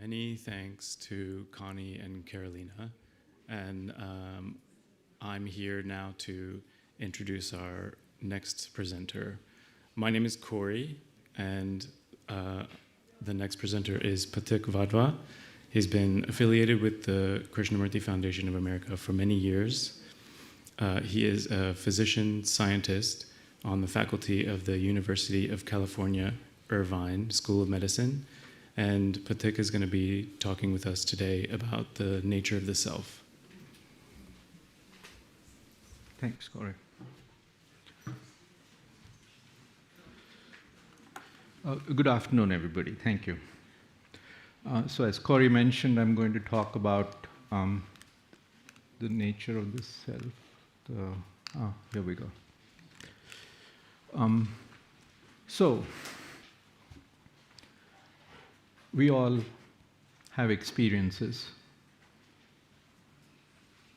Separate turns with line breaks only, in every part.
Many thanks to Connie and Carolina. And I'm here now to introduce our next presenter. My name is Corey, and the next presenter is Pathik Wadhwa. He's been affiliated with the Krishnamurti Foundation of America for many years. He is a physician scientist on the faculty of the University of California, Irvine School of Medicine. And Pathik is going to be talking with us today about the nature of the self.
Thanks, Corey. Good afternoon, everybody. Thank you. So as Corey mentioned, I'm going to talk about the nature of the self. Here we go. So we all have experiences.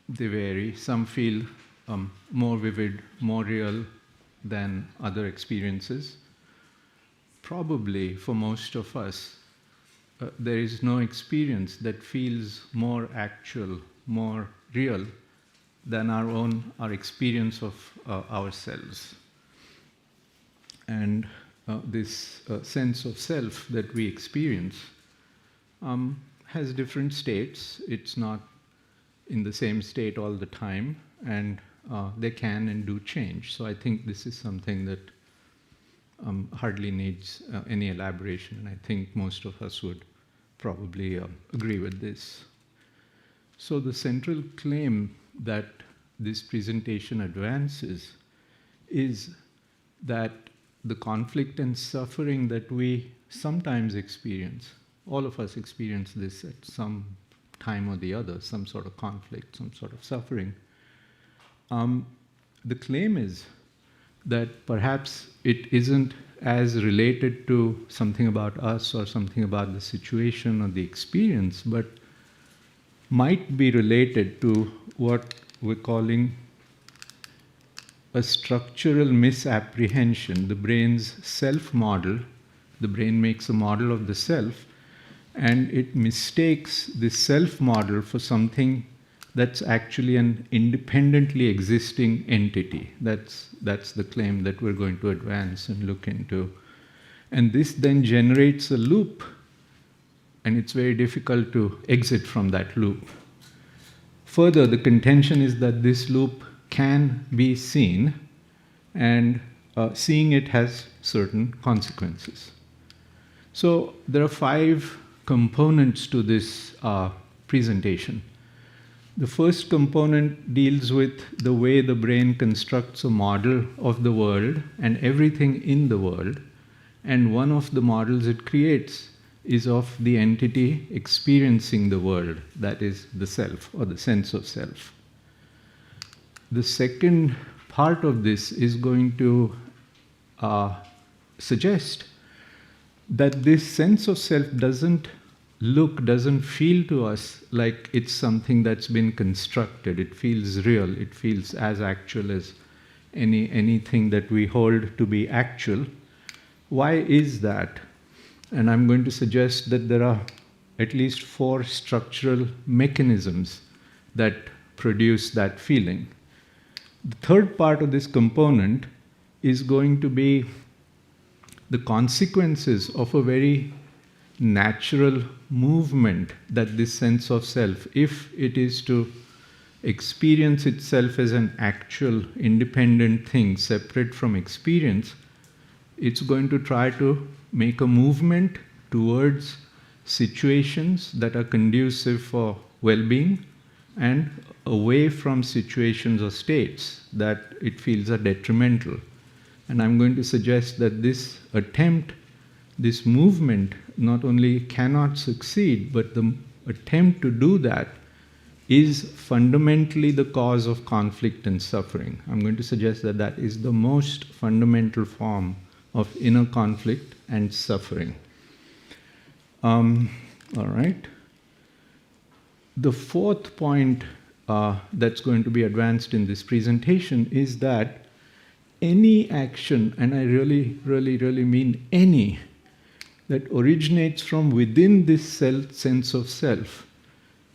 They vary. Some feel more vivid, more real than other experiences. Probably for most of us, there is no experience that feels more actual, more real than our experience of ourselves. And this sense of self that we experience has different states. It's not in the same state all the time, and they can and do change. So I think this is something that hardly needs any elaboration, and I think most of us would probably agree with this. So the central claim that this presentation advances is that the conflict and suffering that we sometimes experience, all of us experience this at some time or the other, some sort of conflict, some sort of suffering. The claim is that perhaps it isn't as related to something about us or something about the situation or the experience, but might be related to what we're calling a structural misapprehension. The brain's self-model, the brain makes a model of the self, and it mistakes this self-model for something that's actually an independently existing entity. That's the claim that we're going to advance and look into. And this then generates a loop, and it's very difficult to exit from that loop. Further, the contention is that this loop can be seen, and seeing it has certain consequences. So there are 5 components to this presentation. The first component deals with the way the brain constructs a model of the world and everything in the world, and one of the models it creates is of the entity experiencing the world, that is the self or the sense of self. The second part of this is going to suggest that this sense of self doesn't feel to us like it's something that's been constructed. It feels real. It feels as actual as anything that we hold to be actual. Why is that? And I'm going to suggest that there are at least 4 structural mechanisms that produce that feeling. The third part of this component is going to be the consequences of a very natural movement that this sense of self, if it is to experience itself as an actual independent thing separate from experience, it's going to try to make a movement towards situations that are conducive for well-being and away from situations or states that it feels are detrimental. And I'm going to suggest that this attempt, this movement, not only cannot succeed, but the attempt to do that is fundamentally the cause of conflict and suffering. I'm going to suggest that that is the most fundamental form of inner conflict and suffering. All right. The fourth point that's going to be advanced in this presentation is that any action, and I really mean any, that originates from within this sense of self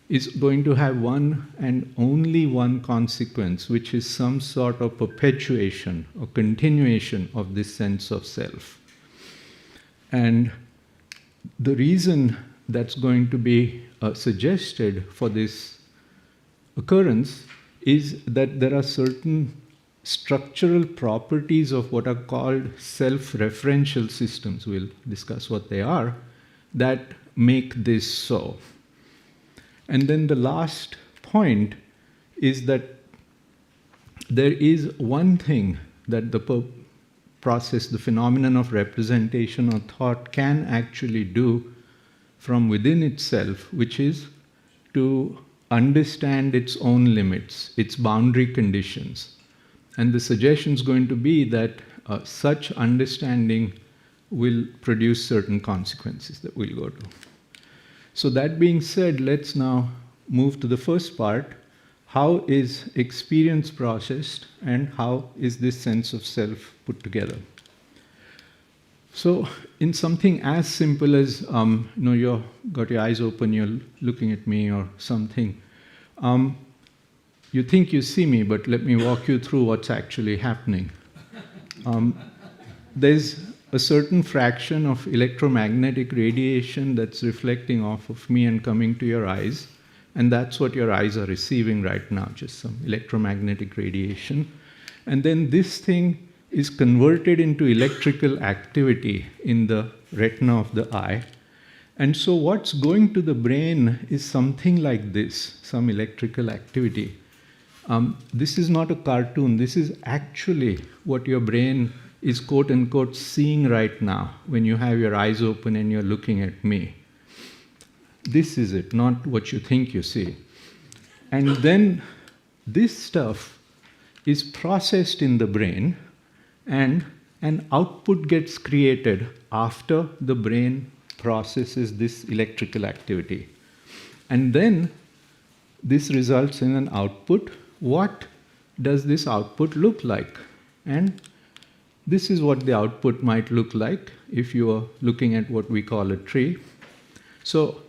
is going to have one and only one consequence, which is some sort of perpetuation or continuation of this sense of self. And the reason that's going to be suggested for this occurrence is that there are certain structural properties of what are called self-referential systems, we'll discuss what they are, that make this so. And then the last point is that there is one thing that the process, the phenomenon of representation or thought can actually do from within itself, which is to understand its own limits, its boundary conditions. And the suggestion is going to be that such understanding will produce certain consequences that we'll go to. So that being said, let's now move to the first part. How is experience processed and how is this sense of self put together? So in something as simple as, you've got your eyes open, you're looking at me or something, you think you see me, but let me walk you through what's actually happening. There's a certain fraction of electromagnetic radiation that's reflecting off of me and coming to your eyes, and that's what your eyes are receiving right now, just some electromagnetic radiation. And then this thing is converted into electrical activity in the retina of the eye. And so what's going to the brain is something like this, some electrical activity. This is not a cartoon, this is actually what your brain is quote unquote seeing right now when you have your eyes open and you're looking at me. This is it, not what you think you see. And then this stuff is processed in the brain and an output gets created after the brain processes this electrical activity. And then this results in an output. What does this output look like? And this is what the output might look like if you are looking at what we call a tree. So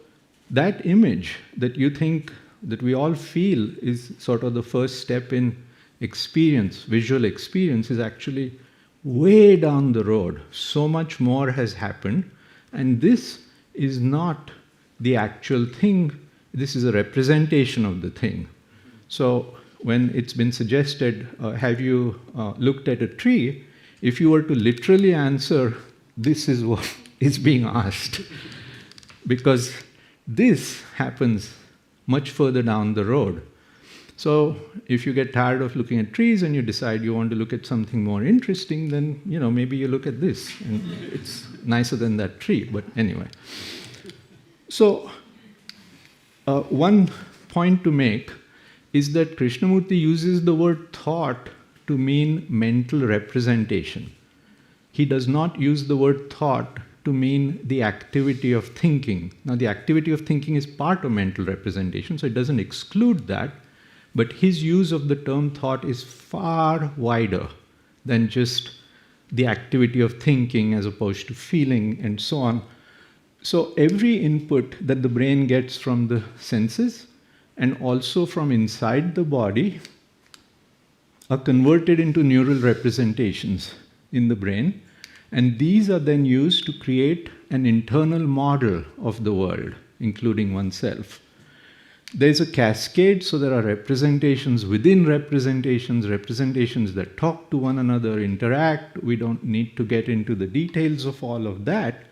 that image that you think, that we all feel is sort of the first step in experience, visual experience, is actually way down the road. So much more has happened, and this is not the actual thing, this is a representation of the thing. So when it's been suggested, have you looked at a tree? If you were to literally answer, this is what is being asked. Because this happens much further down the road. So if you get tired of looking at trees and you decide you want to look at something more interesting, then maybe you look at this, and it's nicer than that tree, but anyway. So one point to make is that Krishnamurti uses the word thought to mean mental representation. He does not use the word thought to mean the activity of thinking. Now, the activity of thinking is part of mental representation, so it doesn't exclude that, but his use of the term thought is far wider than just the activity of thinking as opposed to feeling and so on. So every input that the brain gets from the senses and also from inside the body are converted into neural representations in the brain, and these are then used to create an internal model of the world, including oneself. There's a cascade, so there are representations within representations, representations that talk to one another, interact. We don't need to get into the details of all of that,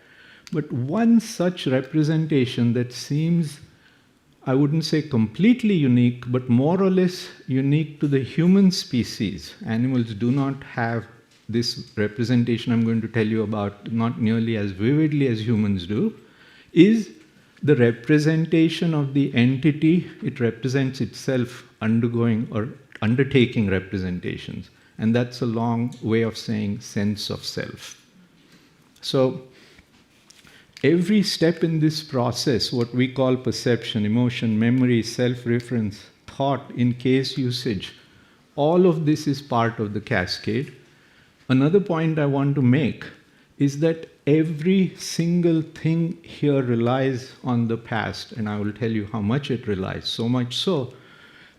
but one such representation that seems, I wouldn't say completely unique, but more or less unique to the human species. Animals do not have this representation I'm going to tell you about, not nearly as vividly as humans do, is the representation of the entity. It represents itself undergoing or undertaking representations. And that's a long way of saying sense of self. So every step in this process, what we call perception, emotion, memory, self-reference, thought, in case usage, all of this is part of the cascade. Another point I want to make is that every single thing here relies on the past, and I will tell you how much it relies, so much so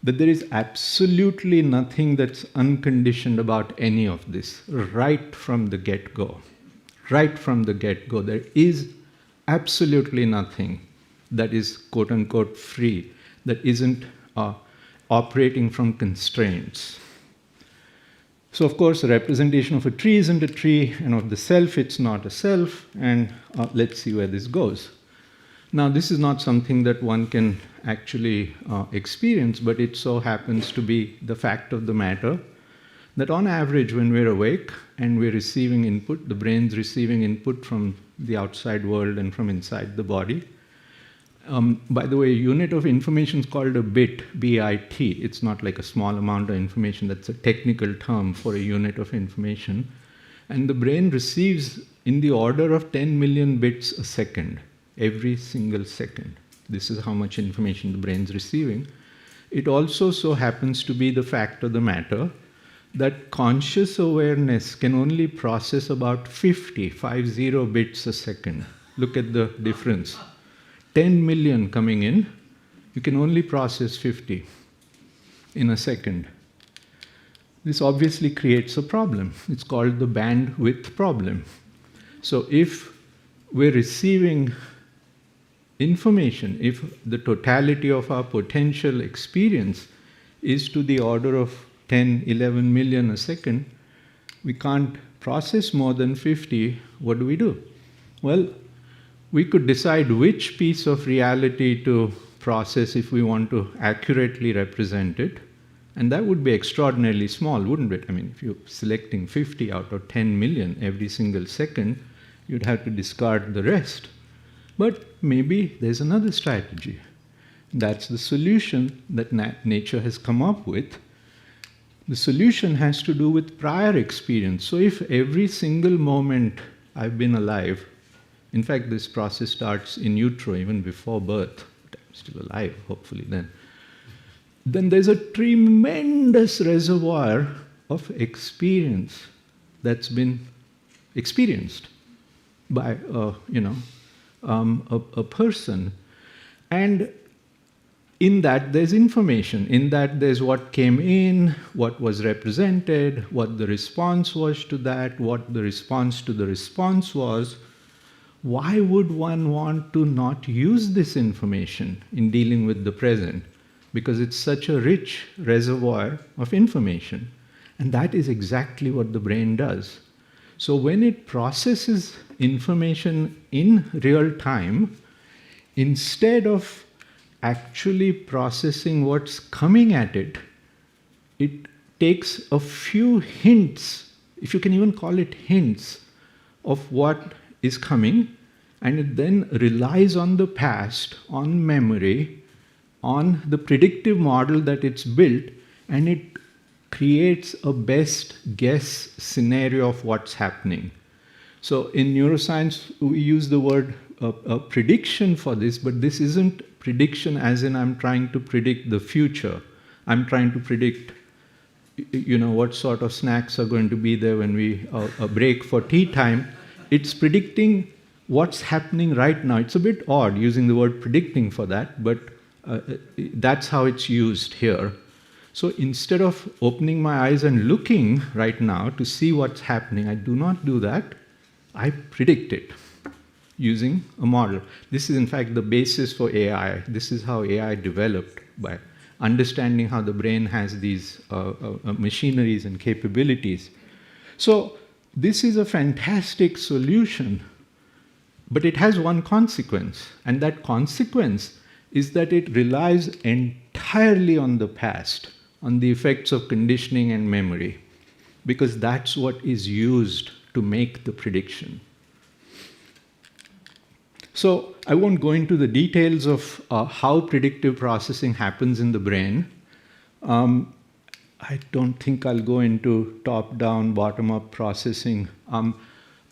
that there is absolutely nothing that's unconditioned about any of this, right from the get-go. Right from the get-go, there is absolutely nothing that is quote-unquote free, that isn't operating from constraints. So of course, a representation of a tree isn't a tree, and of the self, it's not a self, and let's see where this goes. Now, this is not something that one can actually experience, but it so happens to be the fact of the matter that on average, when we're awake and we're receiving input, the brain's receiving input from the outside world and from inside the body. By the way, a unit of information is called a bit, B-I-T. It's not like a small amount of information. That's a technical term for a unit of information. And the brain receives in the order of 10 million bits a second, every single second. This is how much information the brain's receiving. It also so happens to be the fact of the matter that conscious awareness can only process about 50 bits a second. Look at the difference. 10 million coming in, you can only process 50 in a second. This obviously creates a problem. It's called the bandwidth problem. So if we're receiving information, if the totality of our potential experience is to the order of 10, 11 million a second, we can't process more than 50. What do? Well, we could decide which piece of reality to process if we want to accurately represent it. And that would be extraordinarily small, wouldn't it? I mean, if you're selecting 50 out of 10 million every single second, you'd have to discard the rest. But maybe there's another strategy. That's the solution that nature has come up with. The solution has to do with prior experience. So if every single moment I've been alive, in fact, this process starts in utero, even before birth, but I'm still alive, hopefully then there's a tremendous reservoir of experience that's been experienced by a person. And in that, there's information. In that, there's what came in, what was represented, what the response was to that, what the response to the response was. Why would one want to not use this information in dealing with the present? Because it's such a rich reservoir of information. And that is exactly what the brain does. So when it processes information in real time, instead of actually processing what's coming at it, it takes a few hints, if you can even call it hints, of what is coming, and it then relies on the past, on memory, on the predictive model that it's built, and it creates a best guess scenario of what's happening. So in neuroscience, we use the word prediction for this, but this isn't prediction as in I'm trying to predict the future. I'm trying to predict what sort of snacks are going to be there when we break for tea time. It's predicting what's happening right now. It's a bit odd using the word predicting for that, but that's how it's used here. So instead of opening my eyes and looking right now to see what's happening, I do not do that. I predict it using a model. This is in fact the basis for AI. This is how AI developed, by understanding how the brain has these machineries and capabilities. So this is a fantastic solution, but it has one consequence, and that consequence is that it relies entirely on the past, on the effects of conditioning and memory, because that's what is used to make the prediction. So I won't go into the details of how predictive processing happens in the brain. I don't think I'll go into top-down, bottom-up processing. I'll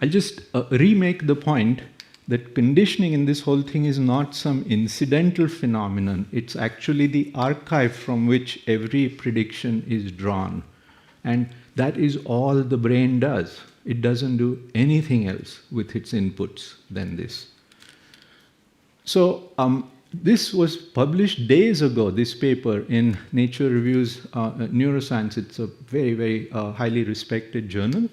just remake the point that conditioning in this whole thing is not some incidental phenomenon. It's actually the archive from which every prediction is drawn. And that is all the brain does. It doesn't do anything else with its inputs than this. So this was published days ago, this paper, in Nature Reviews Neuroscience. It's a very, very highly respected journal.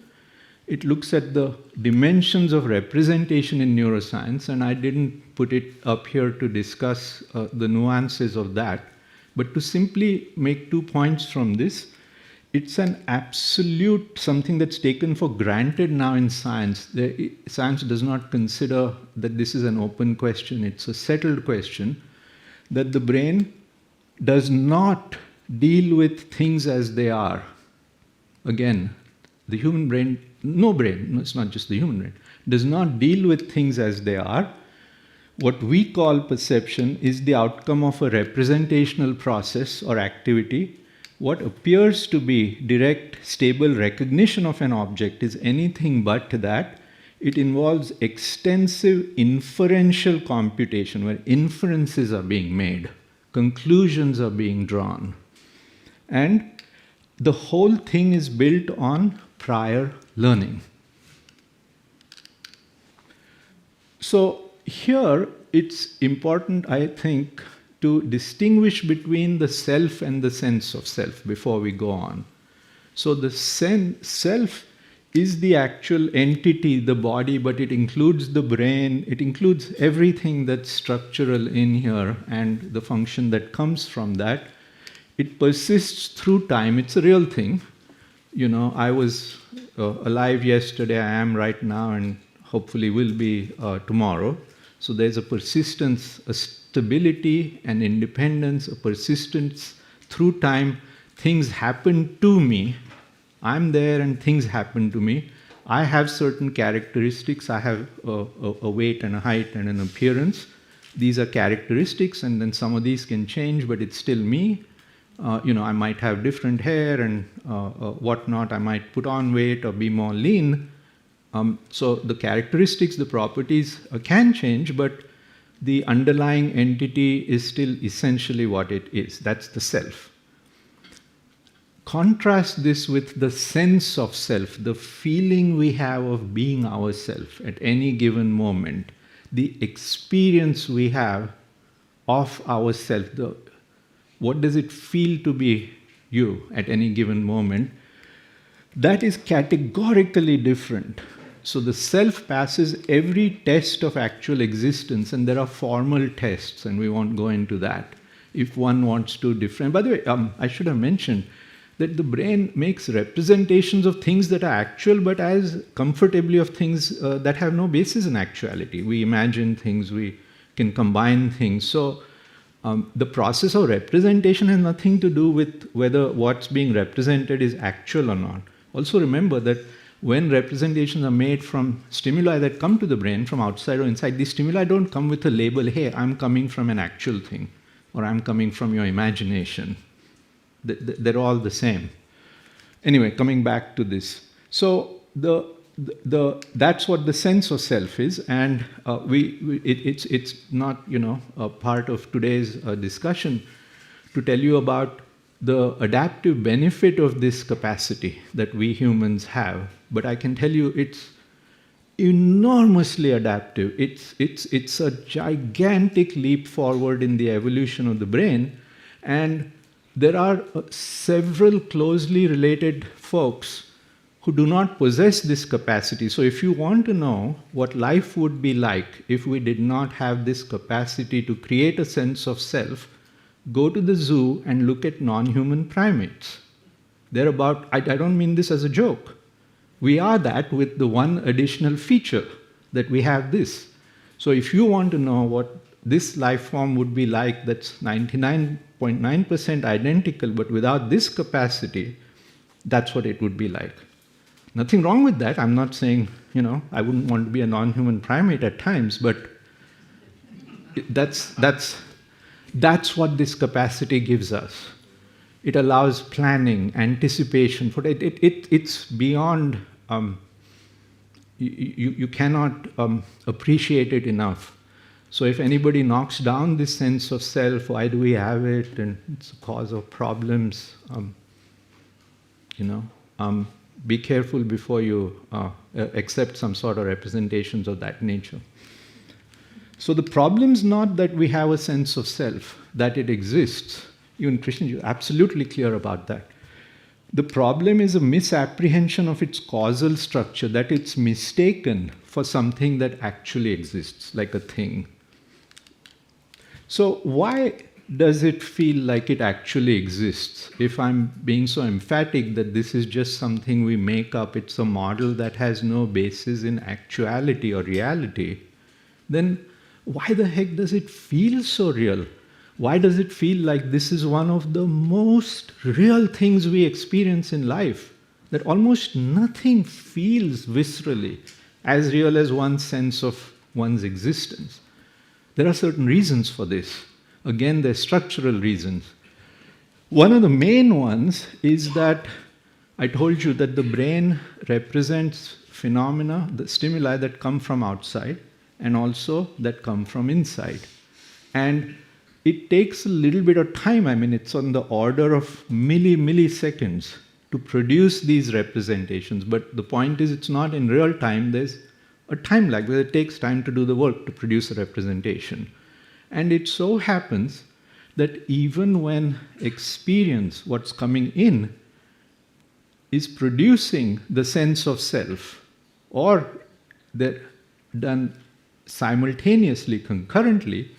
It looks at the dimensions of representation in neuroscience, and I didn't put it up here to discuss the nuances of that, but to simply make 2 points from this. It's an absolute something that's taken for granted now in science. Science does not consider that this is an open question. It's a settled question that the brain does not deal with things as they are. Again, the human brain, no, it's not just the human brain, does not deal with things as they are. What we call perception is the outcome of a representational process or activity. What appears to be direct, stable recognition of an object is anything but that. It involves extensive inferential computation where inferences are being made, conclusions are being drawn. And the whole thing is built on prior learning. So here it's important, I think, to distinguish between the self and the sense of self before we go on. So the self is the actual entity, the body, but it includes the brain, it includes everything that's structural in here and the function that comes from that. It persists through time, it's a real thing. You know, I was alive yesterday, I am right now, and hopefully will be tomorrow. So there's a persistence, a stability, an independence, a persistence through time. Things happen to me. I'm there and things happen to me. I have certain characteristics. I have a weight and a height and an appearance. These are characteristics, and then some of these can change, but it's still me. I might have different hair and whatnot. I might put on weight or be more lean. So the characteristics, the properties can change, but the underlying entity is still essentially what it is. That's the self. Contrast this with the sense of self, the feeling we have of being ourself at any given moment, the experience we have of ourself. What does it feel to be you at any given moment? That is categorically different. So the self passes every test of actual existence, and there are formal tests, and we won't go into that if one wants to different. By the way, I should have mentioned that the brain makes representations of things that are actual, but as comfortably of things that have no basis in actuality. We imagine things, we can combine things. So the process of representation has nothing to do with whether what's being represented is actual or not. Also remember that when representations are made from stimuli that come to the brain from outside or inside, these stimuli don't come with a label, hey, I'm coming from an actual thing, or I'm coming from your imagination. They're all the same. Anyway, coming back to this. So that's what the sense of self is, and it's not a part of today's discussion to tell you about the adaptive benefit of this capacity that we humans have, but I can tell you it's enormously adaptive. It's a gigantic leap forward in the evolution of the brain, and there are several closely related folks who do not possess this capacity. So if you want to know what life would be like if we did not have this capacity to create a sense of self, go to the zoo and look at non-human primates. They're about, I don't mean this as a joke. We are that with the one additional feature that we have this. So if you want to know what this life form would be like that's 99.9% identical, but without this capacity, that's what it would be like. Nothing wrong with that. I'm not saying, I wouldn't want to be a non-human primate at times, but that's what this capacity gives us. It allows planning, anticipation. For it's beyond. You cannot appreciate it enough. So if anybody knocks down this sense of self, why do we have it, and it's a cause of problems, be careful before you accept some sort of representations of that nature. So the problem is not that we have a sense of self, that it exists. Even Krishna, you're absolutely clear about that. The problem is a misapprehension of its causal structure, that it's mistaken for something that actually exists, like a thing. So why does it feel like it actually exists? If I'm being so emphatic that this is just something we make up, it's a model that has no basis in actuality or reality, then why the heck does it feel so real? Why does it feel like this is one of the most real things we experience in life? That almost nothing feels viscerally as real as one's sense of one's existence. There are certain reasons for this. Again, they're structural reasons. One of the main ones is that I told you that the brain represents phenomena, the stimuli that come from outside and also that come from inside. And it takes a little bit of time. I mean, it's on the order of milliseconds to produce these representations. But the point is, it's not in real time. There's a time lag where it takes time to do the work to produce a representation. And it so happens that even when experience, what's coming in, is producing the sense of self, or they're done simultaneously, concurrently,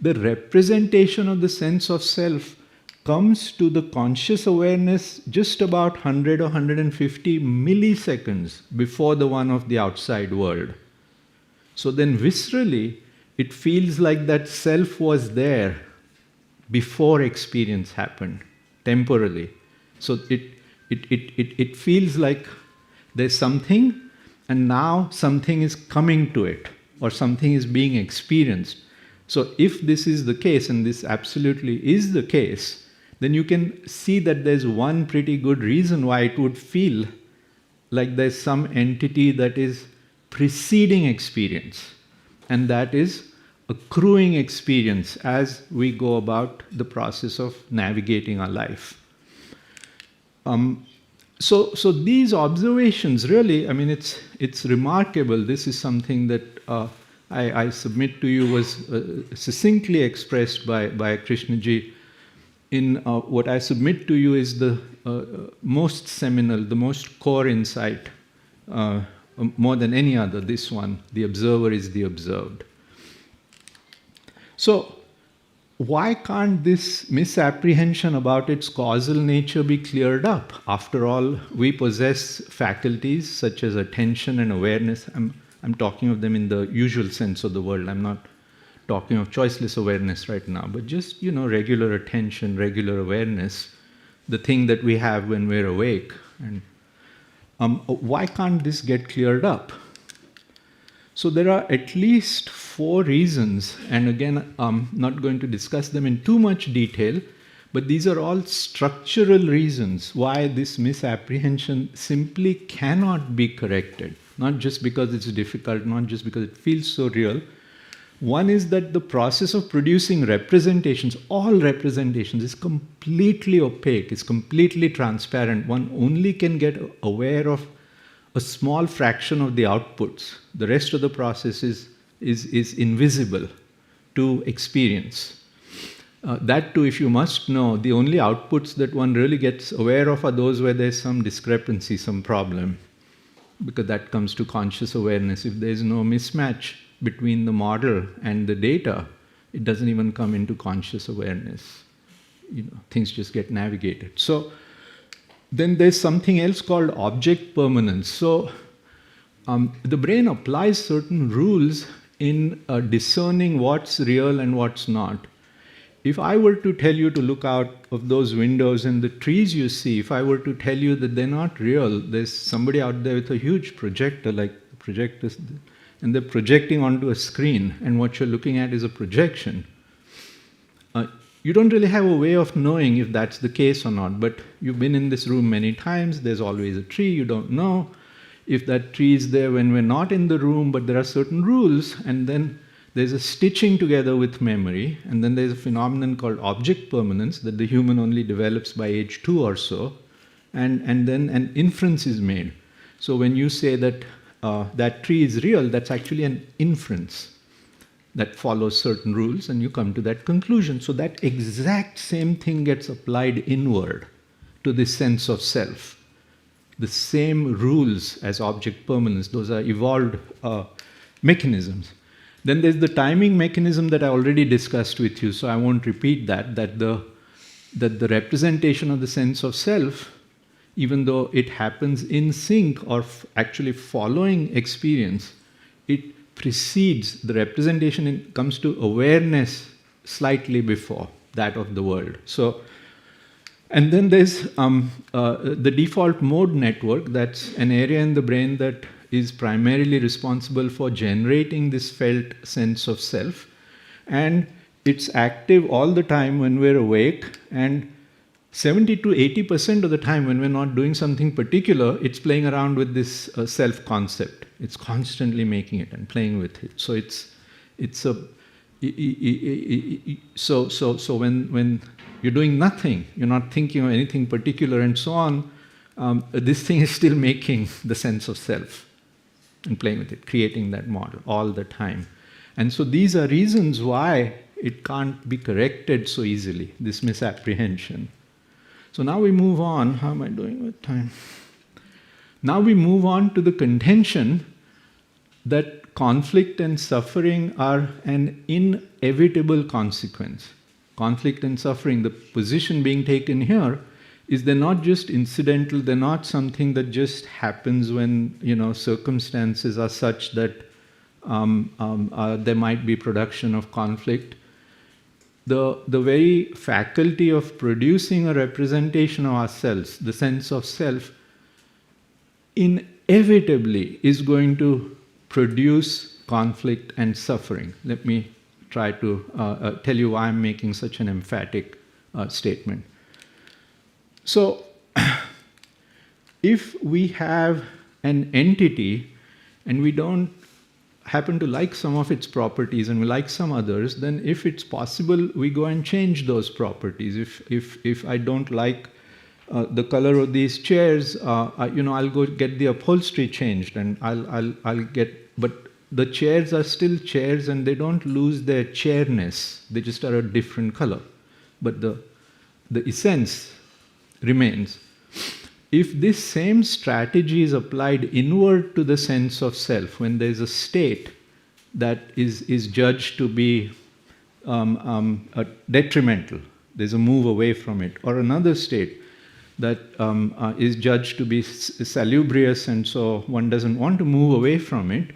the representation of the sense of self comes to the conscious awareness just about 100 or 150 milliseconds before the one of the outside world. So then viscerally, it feels like that self was there before experience happened, temporally. So it feels like there's something, and now something is coming to it, or something is being experienced. So if this is the case, and this absolutely is the case, then you can see that there's one pretty good reason why it would feel like there's some entity that is preceding experience, and that is accruing experience as we go about the process of navigating our life. So these observations really, I mean, it's remarkable. This is something that I submit to you was succinctly expressed by Krishnaji. In what I submit to you is the most seminal, the most core insight, more than any other, this one: the observer is the observed. So why can't this misapprehension about its causal nature be cleared up? After all, we possess faculties such as attention and awareness. I'm talking of them in the usual sense of the word. I'm not talking of choiceless awareness right now, but just, regular attention, regular awareness, the thing that we have when we're awake. And why can't this get cleared up? So there are at least 4 reasons, and again, I'm not going to discuss them in too much detail, but these are all structural reasons why this misapprehension simply cannot be corrected. Not just because it's difficult, not just because it feels so real. One is that the process of producing representations, all representations, is completely opaque, is completely transparent. One only can get aware of a small fraction of the outputs. The rest of the process is invisible to experience. That too, if you must know, the only outputs that one really gets aware of are those where there's some discrepancy, some problem, because that comes to conscious awareness. If there's no mismatch between the model and the data, it doesn't even come into conscious awareness. Things just get navigated. So then there's something else called object permanence. So the brain applies certain rules in discerning what's real and what's not. If I were to tell you to look out of those windows and the trees you see, if I were to tell you that they're not real, there's somebody out there with a huge projector, like the projectors, and they're projecting onto a screen, and what you're looking at is a projection. You don't really have a way of knowing if that's the case or not, but you've been in this room many times, there's always a tree, you don't know if that tree is there when we're not in the room, but there are certain rules, and then there's a stitching together with memory, and then there's a phenomenon called object permanence that the human only develops by age 2 or so, and then an inference is made. So when you say that that tree is real, that's actually an inference that follows certain rules, and you come to that conclusion. So that exact same thing gets applied inward to this sense of self. The same rules as object permanence, those are evolved mechanisms. Then there's the timing mechanism that I already discussed with you, so I won't repeat that the representation of the sense of self, even though it happens in sync or actually following experience, it precedes the representation. It comes to awareness slightly before that of the world. So, and then there's the default mode network. That's an area in the brain that is primarily responsible for generating this felt sense of self, and it's active all the time when we're awake, and 70 to 80% of the time when we're not doing something particular, it's playing around with this self-concept. It's constantly making it and playing with it. So so when you're doing nothing, you're not thinking of anything particular and so on, this thing is still making the sense of self and playing with it, creating that model all the time. And so these are reasons why it can't be corrected so easily, this misapprehension. So now we move on. How am I doing with time? Now we move on to the contention that conflict and suffering are an inevitable consequence. Conflict and suffering, the position being taken here, is they're not just incidental, they're not something that just happens when, circumstances are such that there might be production of conflict. The very faculty of producing a representation of ourselves, the sense of self, inevitably is going to produce conflict and suffering. Let me try to tell you why I'm making such an emphatic statement. So, if we have an entity and we don't happen to like some of its properties and we like some others, then if it's possible, we go and change those properties. If I don't like the color of these chairs, I'll go get the upholstery changed, and I'll get. But the chairs are still chairs, and they don't lose their chairness. They just are a different color, but the essence remains. If this same strategy is applied inward to the sense of self, when there's a state that is judged to be detrimental, there's a move away from it, or another state that is judged to be salubrious, and so one doesn't want to move away from it,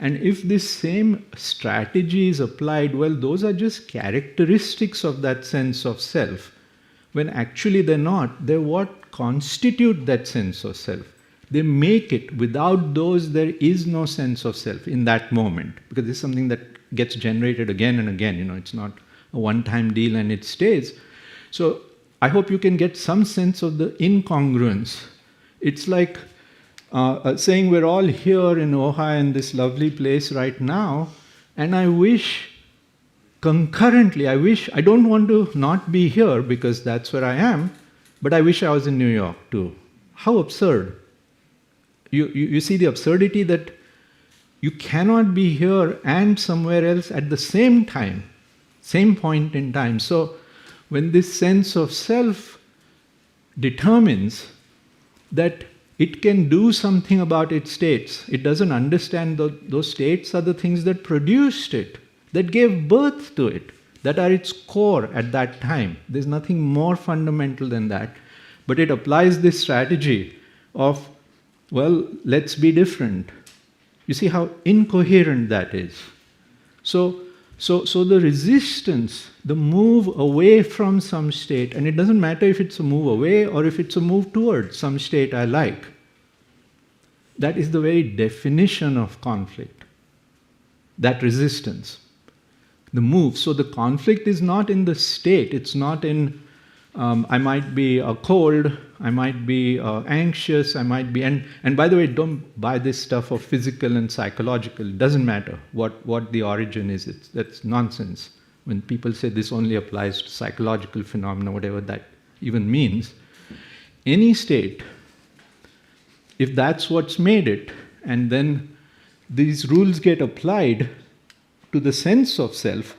and if this same strategy is applied, well, those are just characteristics of that sense of self, when actually they're not. They're what constitute that sense of self. They make it. Without those, there is no sense of self in that moment, because it's something that gets generated again and again. It's not a one-time deal and it stays. So I hope you can get some sense of the incongruence. It's like saying we're all here in Ojai, in this lovely place right now, and I wish concurrently, I don't want to not be here because that's where I am, but I wish I was in New York too. How absurd. You see the absurdity that you cannot be here and somewhere else at the same time, same point in time. So when this sense of self determines that it can do something about its states, it doesn't understand those states are the things that produced it, that gave birth to it, that are its core at that time. There's nothing more fundamental than that. But it applies this strategy of, well, let's be different. You see how incoherent that is. So the resistance, the move away from some state, and it doesn't matter if it's a move away or if it's a move towards some state I like, that is the very definition of conflict, that resistance. The move. So the conflict is not in the state. It's not in, I might be cold, I might be anxious, I might be, and by the way, don't buy this stuff of physical and psychological. It doesn't matter what the origin is. That's nonsense. When people say this only applies to psychological phenomena, whatever that even means, any state, if that's what's made it, and then these rules get applied to the sense of self,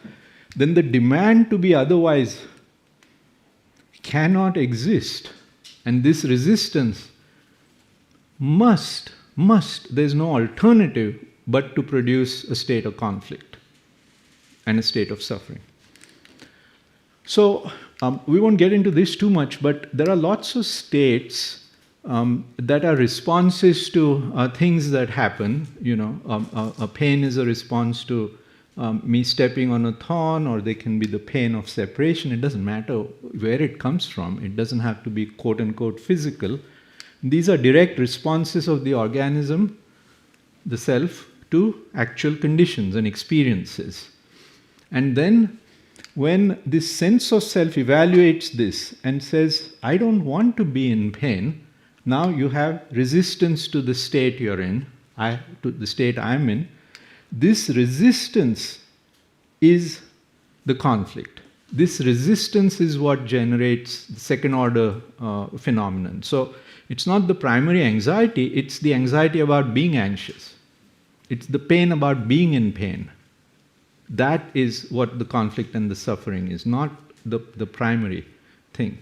then the demand to be otherwise cannot exist. And this resistance must, there's no alternative but to produce a state of conflict and a state of suffering. So we won't get into this too much, but there are lots of states that are responses to things that happen. A pain is a response to me stepping on a thorn, or they can be the pain of separation. It doesn't matter where it comes from. It doesn't have to be quote-unquote physical. These are direct responses of the organism, the self, to actual conditions and experiences. And then when this sense of self evaluates this and says, I don't want to be in pain, now you have resistance to the state you're in, to the state I'm in. This resistance is the conflict. This resistance is what generates the second order phenomenon. So it's not the primary anxiety, it's the anxiety about being anxious. It's the pain about being in pain. That is what the conflict and the suffering is, not the primary thing.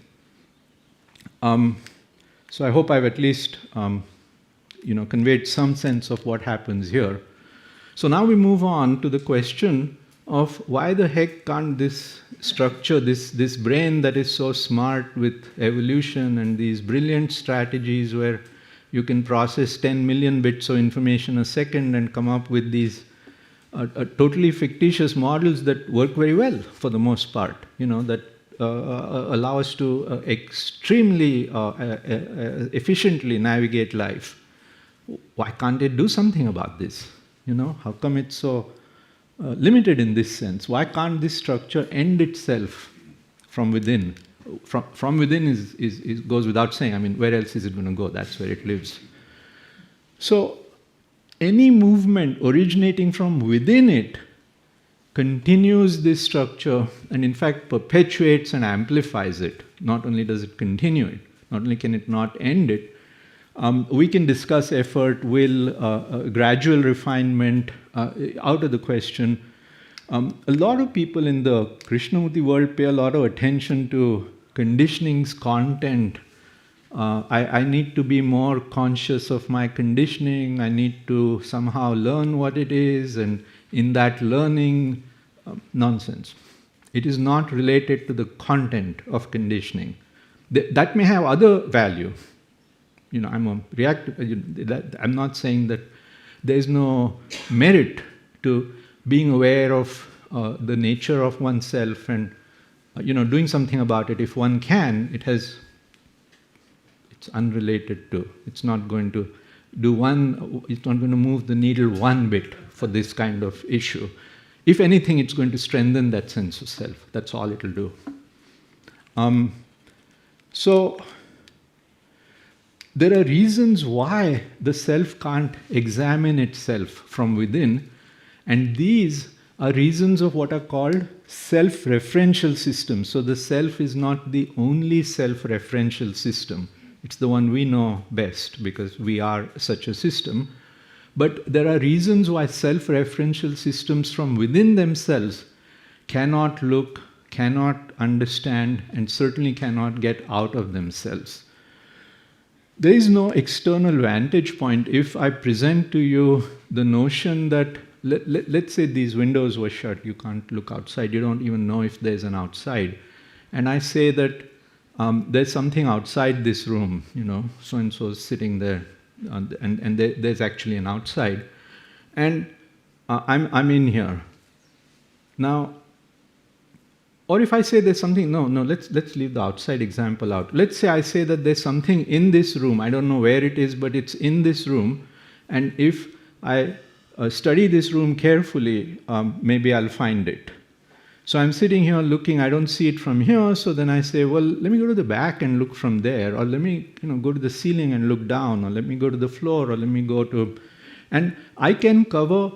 So I hope I've at least conveyed some sense of what happens here. So now we move on to the question of why the heck can't this structure, this brain that is so smart with evolution and these brilliant strategies where you can process 10 million bits of information a second and come up with these totally fictitious models that work very well for the most part, that allow us to extremely efficiently navigate life. Why can't it do something about this? How come it's so limited in this sense? Why can't this structure end itself from within? From within is goes without saying. I mean, where else is it going to go? That's where it lives. So any movement originating from within it continues this structure and in fact perpetuates and amplifies it. Not only does it continue it, not only can it not end it, we can discuss effort, will, gradual refinement out of the question. A lot of people in the Krishnamurti world pay a lot of attention to conditioning's content. I need to be more conscious of my conditioning. I need to somehow learn what it is, and in that learning, nonsense. It is not related to the content of conditioning. That may have other value. I'm a reactive. I'm not saying that there is no merit to being aware of the nature of oneself and doing something about it. If one can, it's unrelated to. It's not going to it's not going to move the needle one bit for this kind of issue. If anything, it's going to strengthen that sense of self. That's all it'll do. So there are reasons why the self can't examine itself from within, and these are reasons of what are called self-referential systems. So the self is not the only self-referential system. It's the one we know best because we are such a system. But there are reasons why self-referential systems from within themselves cannot look, cannot understand, and certainly cannot get out of themselves. There is no external vantage point. If I present to you the notion that, let's say these windows were shut, you can't look outside, you don't even know if there's an outside. And I say that there's something outside this room, so-and-so is sitting there, and there's actually an outside. And I'm in here. Now, or if I say there's something, no, let's leave the outside example out. Let's say I say that there's something in this room. I don't know where it is, but it's in this room. And if I study this room carefully, maybe I'll find it. So I'm sitting here looking, I don't see it from here, so then I say, well, let me go to the back and look from there, or let me go to the ceiling and look down, or let me go to the floor, or let me go to... And I can cover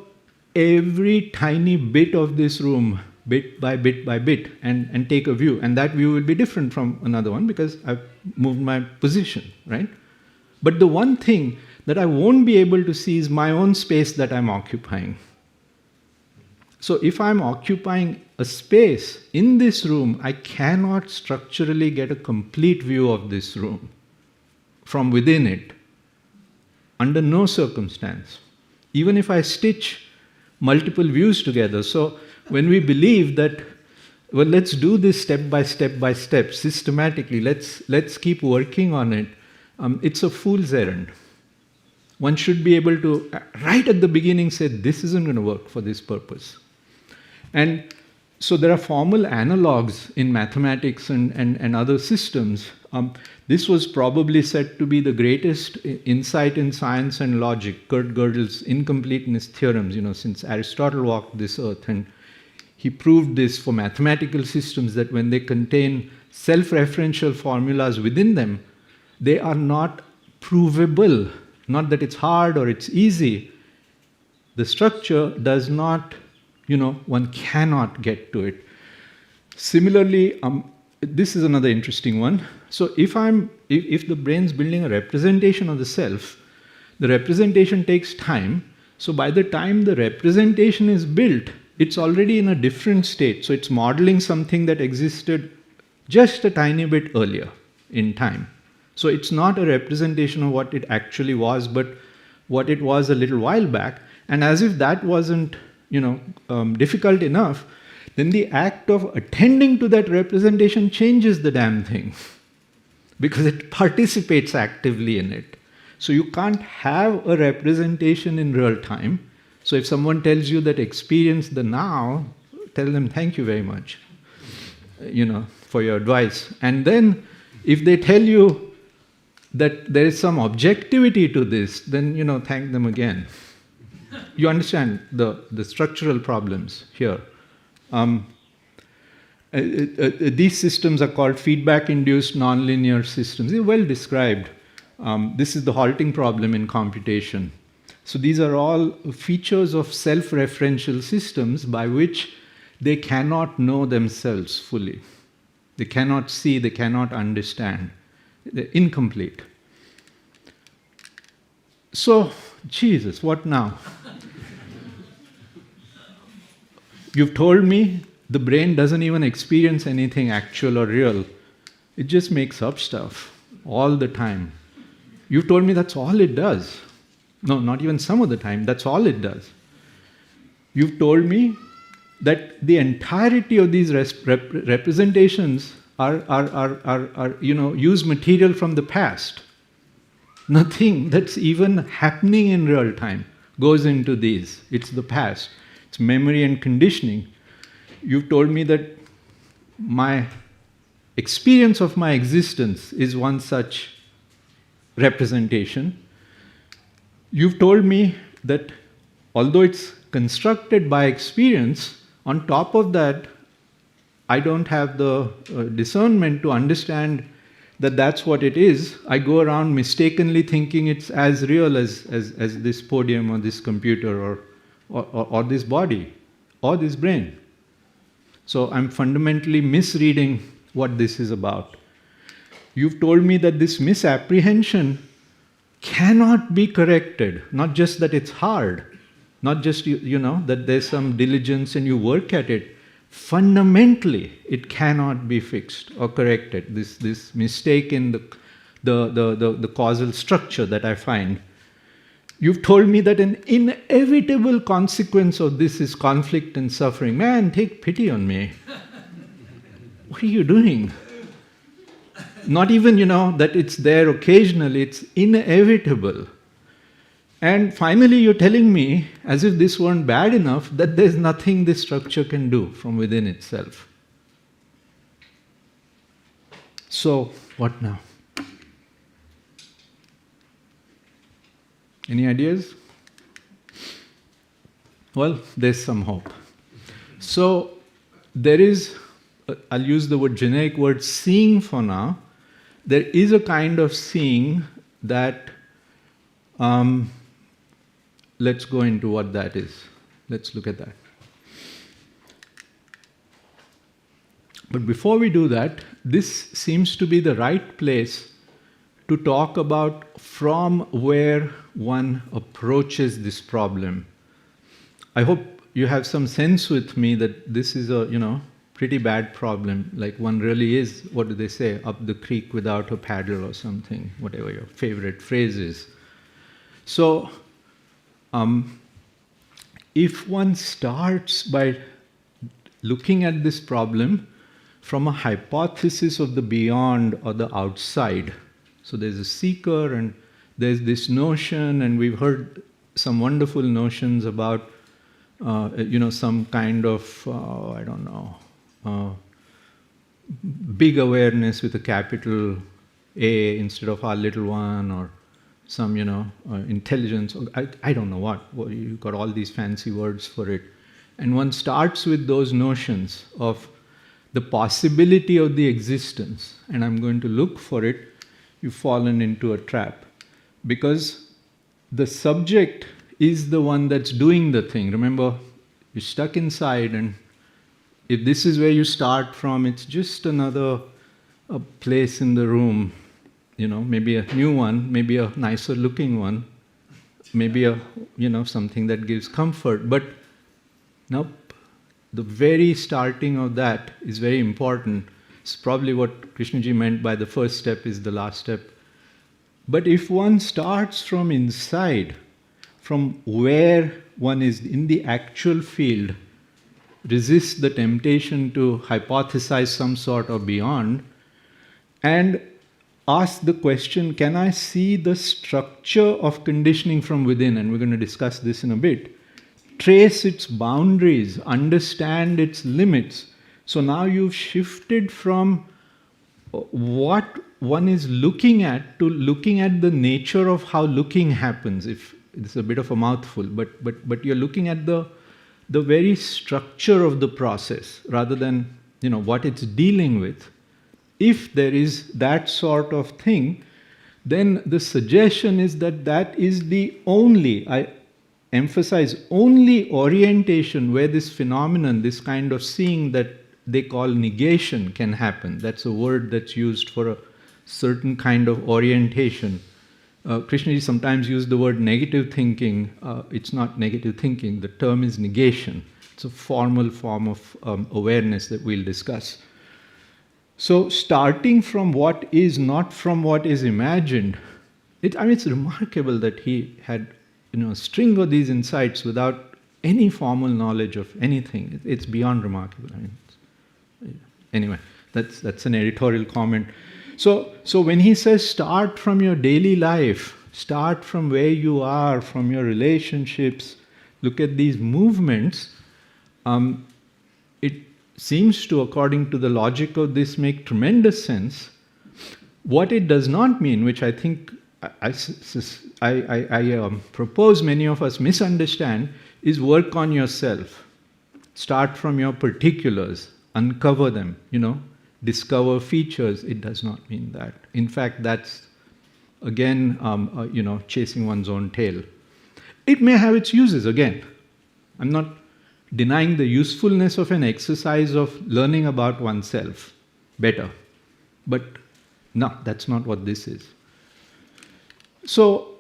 every tiny bit of this room bit by bit by bit, and take a view. And that view will be different from another one because I've moved my position, right? But the one thing that I won't be able to see is my own space that I'm occupying. So if I'm occupying a space in this room, I cannot structurally get a complete view of this room from within it, under no circumstance. Even if I stitch multiple views together. So when we believe that, well, let's do this step by step by step, systematically, let's keep working on it, it's a fool's errand. One should be able to, right at the beginning, say, this isn't going to work for this purpose. And so there are formal analogues in mathematics and other systems. This was probably said to be the greatest insight in science and logic, Kurt Gödel's incompleteness theorems, since Aristotle walked this earth. And he proved this for mathematical systems, that when they contain self-referential formulas within them, they are not provable. Not that it's hard or it's easy. The structure does not, one cannot get to it. Similarly, this is another interesting one. So if the brain's building a representation of the self, the representation takes time. So by the time the representation is built, it's already in a different state. So it's modeling something that existed just a tiny bit earlier in time. So it's not a representation of what it actually was, but what it was a little while back. And as if that wasn't, difficult enough, then the act of attending to that representation changes the damn thing, because it participates actively in it. So you can't have a representation in real time. So if someone tells you that experience the now, tell them thank you very much, for your advice. And then if they tell you that there is some objectivity to this, then thank them again. You understand the structural problems here. These systems are called feedback-induced nonlinear systems. They're well described. This is the halting problem in computation. So these are all features of self-referential systems by which they cannot know themselves fully. They cannot see, they cannot understand. They're incomplete. So, Jesus, what now? You've told me the brain doesn't even experience anything actual or real. It just makes up stuff all the time. You've told me that's all it does. No, not even some of the time. That's all it does. You've told me that the entirety of these representations are use material from the past. Nothing that's even happening in real time goes into these. It's the past. It's memory and conditioning. You've told me that my experience of my existence is one such representation. You've told me that although it's constructed by experience, on top of that, I don't have the discernment to understand that that's what it is. I go around mistakenly thinking it's as real as this podium or this computer or this body or this brain. So I'm fundamentally misreading what this is about. You've told me that this misapprehension cannot be corrected. Not just that it's hard, not just that there's some diligence and you work at it. Fundamentally, it cannot be fixed or corrected. This mistake in the causal structure that I find. You've told me that an inevitable consequence of this is conflict and suffering. Man, take pity on me. What are you doing? Not even, that it's there occasionally, it's inevitable. And finally, you're telling me, as if this weren't bad enough, that there's nothing this structure can do from within itself. So, what now? Any ideas? Well, there's some hope. So, there is, I'll use the generic word seeing for now. There is a kind of seeing that, let's go into what that is. Let's look at that. But before we do that, this seems to be the right place to talk about from where one approaches this problem. I hope you have some sense with me that this is a, pretty bad problem. Like one really is, what do they say, up the creek without a paddle or something, whatever your favorite phrase is. So, if one starts by looking at this problem from a hypothesis of the beyond or the outside, so there's a seeker and there's this notion, and we've heard some wonderful notions about, some kind of, big awareness with a capital A instead of our little one, or some, intelligence. I don't know what. Well, you've got all these fancy words for it. And one starts with those notions of the possibility of the existence, and I'm going to look for it. You've fallen into a trap. Because the subject is the one that's doing the thing. Remember, you're stuck inside, and if this is where you start from, it's just another place in the room. Maybe a new one, maybe a nicer looking one, maybe a, something that gives comfort. But nope, the very starting of that is very important. It's probably what Krishnaji meant by the first step is the last step. But if one starts from inside, from where one is in the actual field, resist the temptation to hypothesize some sort of beyond, and ask the question, can I see the structure of conditioning from within? And we're going to discuss this in a bit. Trace its boundaries, understand its limits. So now you've shifted from what one is looking at to looking at the nature of how looking happens. If it's a bit of a mouthful, but you're looking at the very structure of the process rather than what it's dealing with. If there is that sort of thing, then the suggestion is that is the only, I emphasize, only orientation where this phenomenon, this kind of seeing that they call negation, can happen. That's a word that's used for a certain kind of orientation. Krishnaji sometimes used the word negative thinking. It's not negative thinking, the term is negation. It's a formal form of awareness that we'll discuss. So starting from what is, not from what is imagined, it's remarkable that he had a string of these insights without any formal knowledge of anything. It's beyond remarkable. Anyway, that's an editorial comment. So when he says start from your daily life, start from where you are, from your relationships, look at these movements, it seems to, according to the logic of this, make tremendous sense. What it does not mean, which I think I propose many of us misunderstand, is work on yourself. Start from your particulars, uncover them, discover features. It does not mean that. In fact, that's, again, chasing one's own tail. It may have its uses, again. I'm not denying the usefulness of an exercise of learning about oneself better. But no, that's not what this is. So,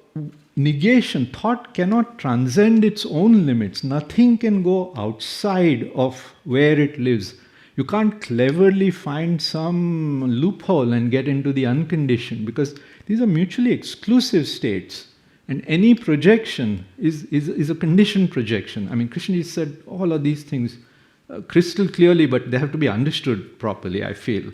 negation, thought cannot transcend its own limits. Nothing can go outside of where it lives. You can't cleverly find some loophole and get into the unconditioned, because these are mutually exclusive states. And any projection is a conditioned projection. I mean, Krishnaji said all of these things crystal clearly, but they have to be understood properly, I feel.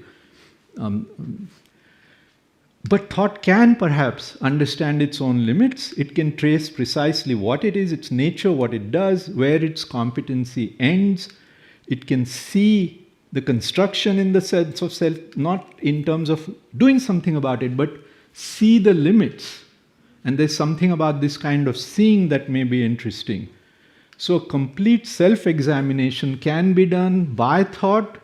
But thought can perhaps understand its own limits. It can trace precisely what it is, its nature, what it does, where its competency ends. It can see the construction in the sense of self, not in terms of doing something about it, but see the limits. And there's something about this kind of seeing that may be interesting. So complete self-examination can be done by thought,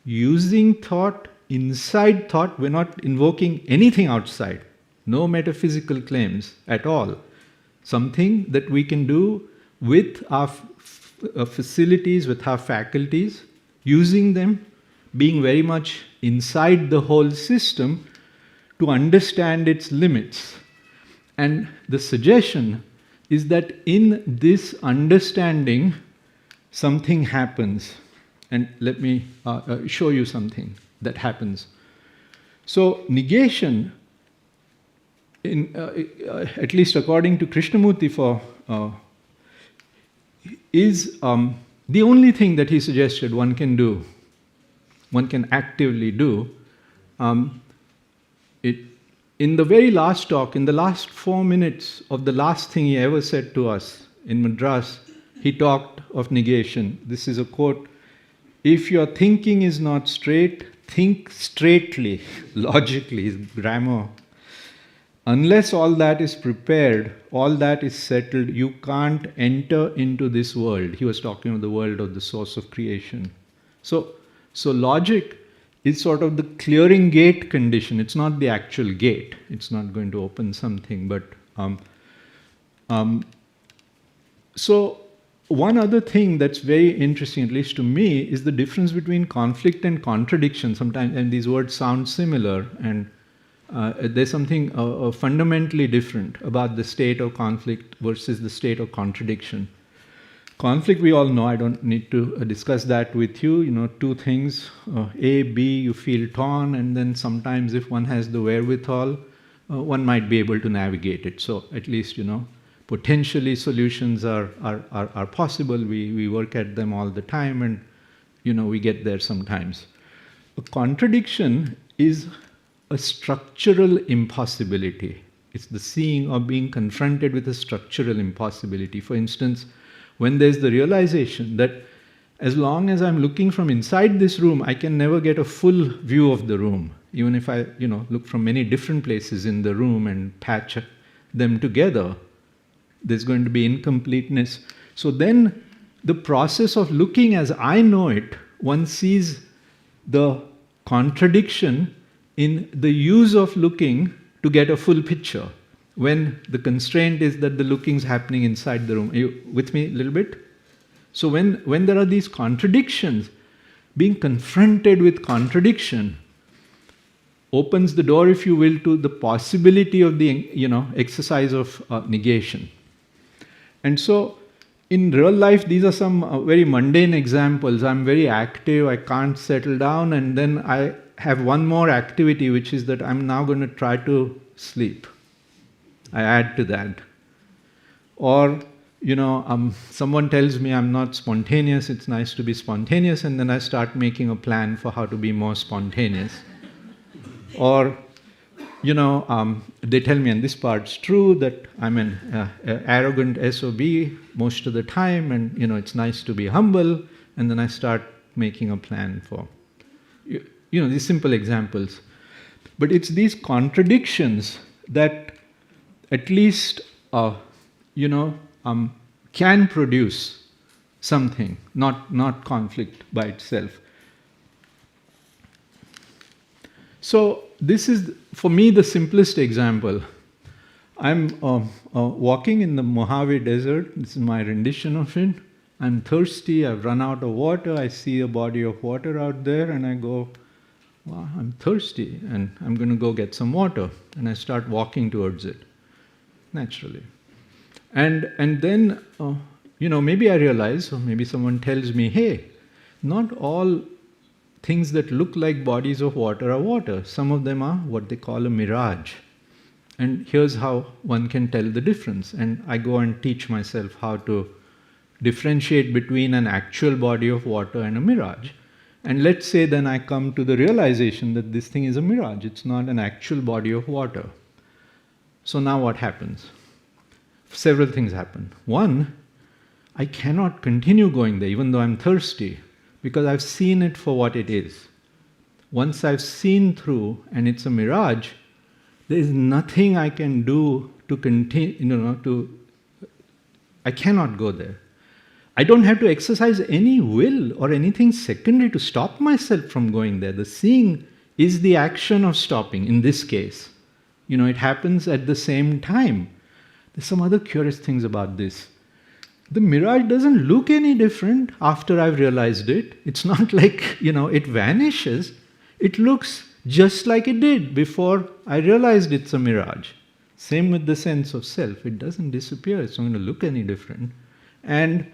using thought, inside thought. We're not invoking anything outside. No metaphysical claims at all. Something that we can do with our facilities, with our faculties, using them, being very much inside the whole system to understand its limits. And the suggestion is that in this understanding, something happens. And let me show you something that happens. So, negation, at least according to Krishnamurti, is the only thing that he suggested one can do, one can actively do. In the very last talk, in the last 4 minutes of the last thing he ever said to us in Madras, he talked of negation. This is a quote: "If your thinking is not straight, think straightly," logically, is grammar. "Unless all that is prepared, all that is settled, you can't enter into this world." He was talking of the world of the source of creation. So logic is sort of the clearing gate condition. It's not the actual gate. It's not going to open something. But so one other thing that's very interesting, at least to me, is the difference between conflict and contradiction. Sometimes, and these words sound similar, and there's something fundamentally different about the state of conflict versus the state of contradiction. Conflict, we all know, I don't need to discuss that with you. You know, two things, A, B, you feel torn, and then sometimes if one has the wherewithal, one might be able to navigate it. So at least, you know, potentially solutions are possible. We work at them all the time, and, you know, we get there sometimes. A contradiction is a structural impossibility. It's the seeing or being confronted with a structural impossibility. For instance, when there's the realization that as long as I'm looking from inside this room, I can never get a full view of the room. Even if I, you know, look from many different places in the room and patch them together, there's going to be incompleteness. So then the process of looking as I know it, one sees the contradiction in the use of looking to get a full picture, when the constraint is that the looking's happening inside the room. Are you with me a little bit? So when there are these contradictions, being confronted with contradiction opens the door, if you will, to the possibility of the, you know, exercise of negation. And so in real life, these are some very mundane examples. I'm very active, I can't settle down, and then I have one more activity, which is that I'm now going to try to sleep. I add to that. Or, you know, someone tells me I'm not spontaneous, it's nice to be spontaneous, and then I start making a plan for how to be more spontaneous. Or, you know, they tell me, and this part's true, that I'm an arrogant SOB most of the time, and, you know, it's nice to be humble, and then I start making a plan for, you know, these simple examples. But it's these contradictions that at least, you know, can produce something, not conflict by itself. So this is, for me, the simplest example. I'm walking in the Mojave Desert. This is my rendition of it. I'm thirsty. I've run out of water. I see a body of water out there, and I go, wow, I'm thirsty, and I'm going to go get some water. And I start walking towards it, naturally. And then, you know, maybe I realize, or maybe someone tells me, hey, not all things that look like bodies of water are water. Some of them are what they call a mirage. And here's how one can tell the difference. And I go and teach myself how to differentiate between an actual body of water and a mirage. And let's say then I come to the realization that this thing is a mirage. It's not an actual body of water. So now what happens? Several things happen. One, I cannot continue going there even though I'm thirsty, because I've seen it for what it is. Once I've seen through and it's a mirage, there is nothing I can do to continue, I cannot go there. I don't have to exercise any will or anything secondary to stop myself from going there. The seeing is the action of stopping in this case. It happens at the same time. There's some other curious things about this. the mirage doesn't look any different after I've realized it. It's not like, it vanishes. It looks just like it did before I realized it's a mirage. Same with the sense of self. It doesn't disappear. It's not going to look any different. And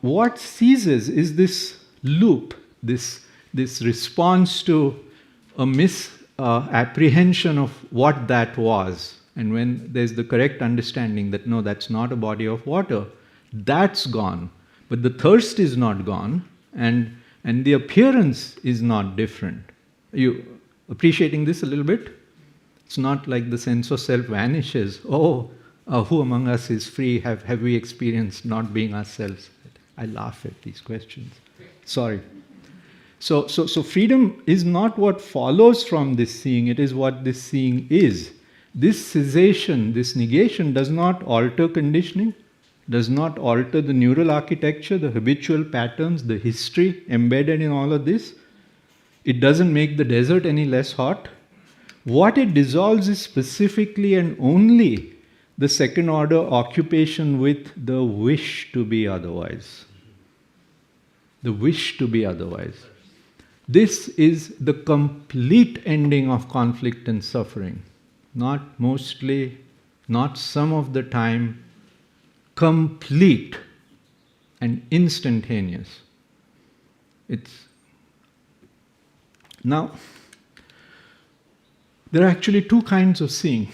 what ceases is this loop, this response to a misapprehension of what that was. And when there's the correct understanding that no, that's not a body of water, that's gone. But the thirst is not gone, and the appearance is not different. Are you appreciating this a little bit? It's not like the sense of self vanishes. Who among us is free? Have we experienced not being ourselves? I laugh at these questions. Sorry. So freedom is not what follows from this seeing, it is what this seeing is. This cessation, this negation does not alter conditioning, does not alter the neural architecture, the habitual patterns, the history embedded in all of this. It doesn't make the desert any less hot. What it dissolves is specifically and only the second order occupation with the wish to be otherwise. The wish to be otherwise. This is the complete ending of conflict and suffering. Not mostly, not some of the time, complete and instantaneous. Now, there are actually two kinds of seeing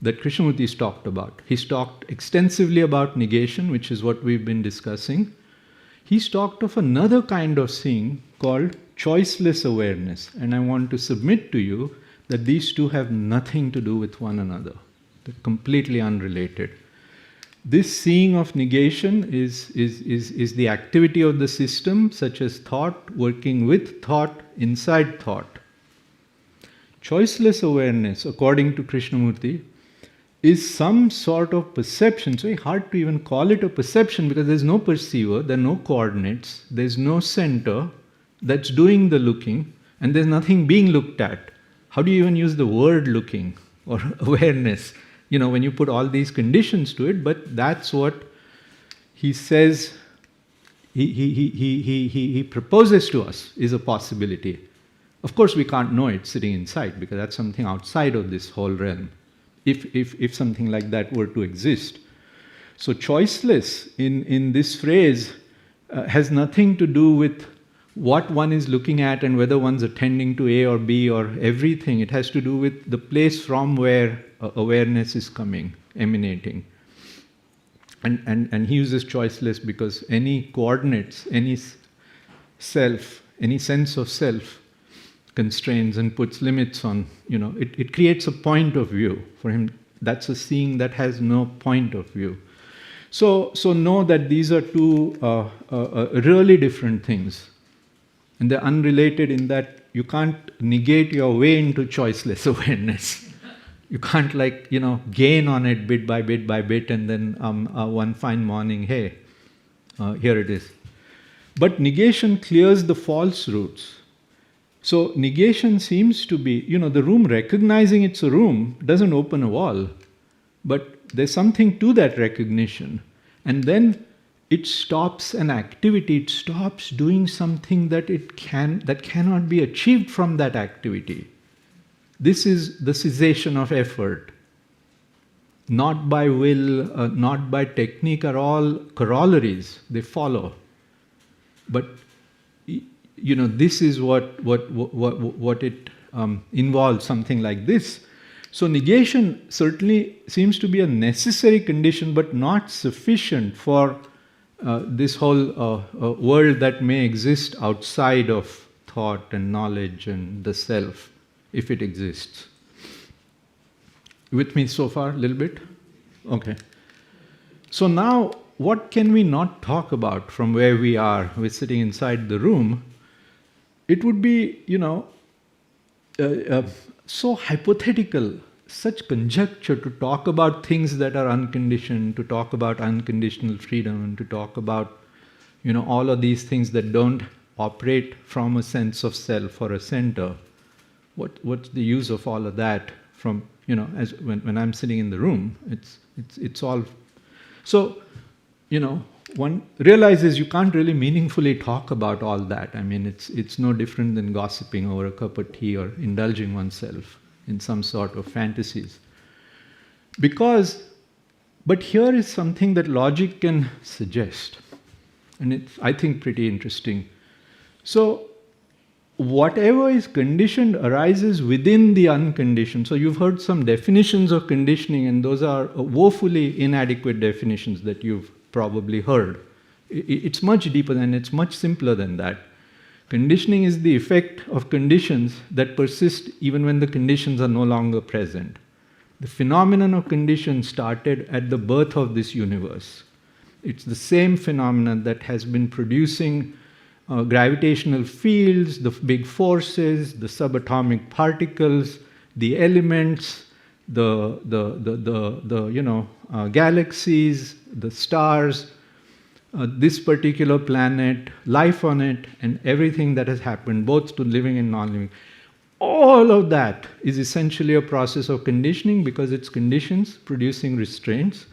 that Krishnamurti's talked about. He's talked extensively about negation, which is what we've been discussing. He's talked of another kind of seeing called choiceless awareness. And I want to submit to you that these two have nothing to do with one another. They're completely unrelated. This seeing of negation is the activity of the system, such as thought, working with thought, inside thought. Choiceless awareness, according to Krishnamurti, is some sort of perception. It's very hard to even call it a perception because there's no perceiver, there are no coordinates, there's no center that's doing the looking, and there's nothing being looked at. How do you even use the word looking or awareness? When you put all these conditions to it, but that's what he says, he proposes to us is a possibility. Of course, we can't know it sitting inside because that's something outside of this whole realm, if something like that were to exist. So choiceless in this phrase has nothing to do with what one is looking at and whether one's attending to A or B or everything. It has to do with the place from where awareness is coming, emanating. And he uses choiceless because any coordinates, any self, any sense of self constrains and puts limits on, it creates a point of view. For him, that's a seeing that has no point of view. So know that these are two really different things. And they're unrelated in that you can't negate your way into choiceless awareness. You can't gain on it bit by bit and then one fine morning, hey, here it is. But negation clears the false roots. So negation seems to be, the room recognizing it's a room doesn't open a wall. But there's something to that recognition. And then it stops an activity, it stops doing something that cannot be achieved from that activity. This is the cessation of effort. Not by will, not by technique are all corollaries, they follow. But this is what it involves, something like this. So negation certainly seems to be a necessary condition, but not sufficient for this whole world that may exist outside of thought and knowledge and the self, if it exists. With me so far, a little bit? Okay. So now, what can we not talk about from where we are? We're sitting inside the room. It would be, so hypothetical, such conjecture to talk about things that are unconditioned, to talk about unconditional freedom, and to talk about, all of these things that don't operate from a sense of self or a center. What's the use of all of that? From as when I'm sitting in the room, it's all. So, one realizes you can't really meaningfully talk about all that. I mean, it's no different than gossiping over a cup of tea or indulging oneself in some sort of fantasies. But here is something that logic can suggest, and it's, I think, pretty interesting. So, whatever is conditioned arises within the unconditioned. So, you've heard some definitions of conditioning, and those are woefully inadequate definitions that you've probably heard. It's much deeper than, it's much simpler than that. Conditioning is the effect of conditions that persist even when the conditions are no longer present. The phenomenon of conditions started at the birth of this universe. It's the same phenomenon that has been producing gravitational fields, the big forces, the subatomic particles, the elements, the galaxies, the stars, this particular planet, life on it, and everything that has happened, both to living and non-living. All of that is essentially a process of conditioning, because it's conditions producing restraints.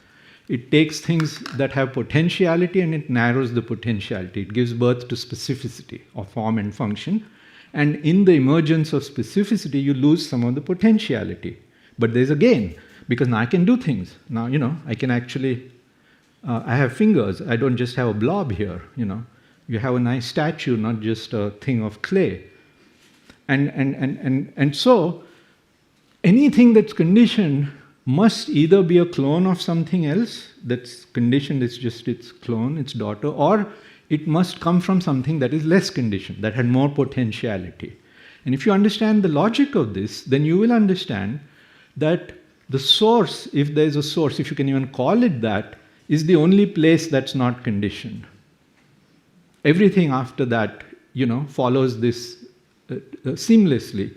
It takes things that have potentiality and it narrows the potentiality. It gives birth to specificity of form and function. And in the emergence of specificity, you lose some of the potentiality. But there's a gain, because now I can do things. Now, I can actually, I have fingers. I don't just have a blob here, You have a nice statue, not just a thing of clay. And so, anything that's conditioned must either be a clone of something else that's conditioned, it's just its clone, its daughter, or it must come from something that is less conditioned, that had more potentiality. And if you understand the logic of this, then you will understand that the source, if there is a source, if you can even call it that, is the only place that's not conditioned. Everything after that, follows this seamlessly.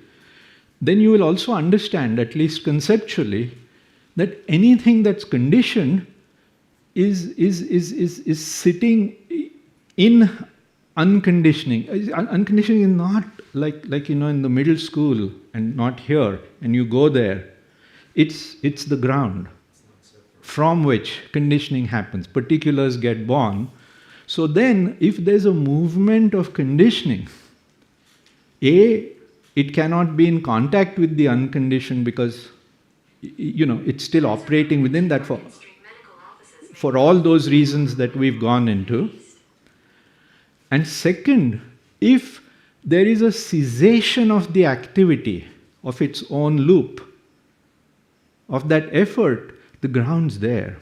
Then you will also understand, at least conceptually, that anything that's conditioned is sitting in unconditioning. Unconditioning is not like in the middle school and not here, and you go there. It's the ground from which conditioning happens. Particulars get born. So then, if there's a movement of conditioning, it cannot be in contact with the unconditioned, because it's still operating within that for all those reasons that we've gone into. And second, if there is a cessation of the activity of its own loop, of that effort, the ground's there.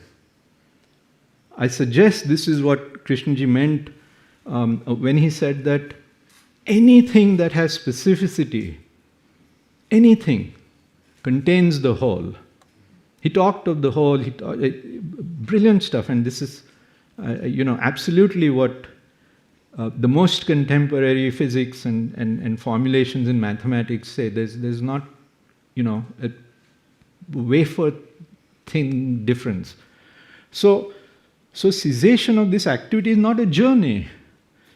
I suggest this is what Krishnaji meant when he said that anything that has specificity, anything, contains the whole. He talked of the whole, brilliant stuff, and this is, absolutely what the most contemporary physics and formulations in mathematics say. There's not, a wafer thin difference. So cessation of this activity is not a journey.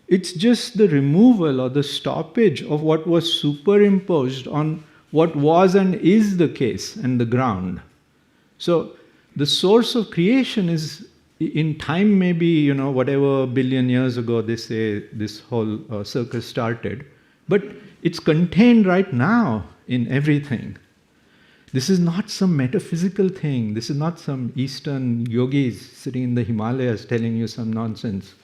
It's just the removal or the stoppage of what was superimposed on what was and is the case and the ground. So the source of creation is, in time maybe, whatever billion years ago they say this whole circus started, but it's contained right now in everything. This is not some metaphysical thing. This is not some Eastern yogis sitting in the Himalayas telling you some nonsense.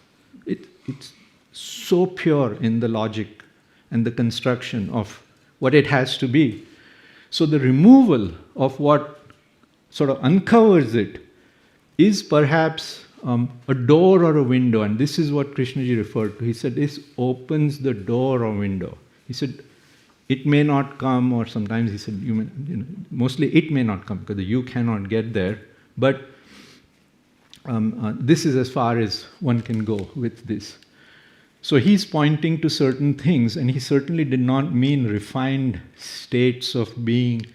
It's so pure in the logic and the construction of what it has to be. So the removal of what sort of uncovers it is perhaps a door or a window, and this is what Krishnaji referred to. He said this opens the door or window. He said it may not come, or sometimes he said mostly it may not come because you cannot get there, but this is as far as one can go with this. So he's pointing to certain things, and he certainly did not mean refined states of being,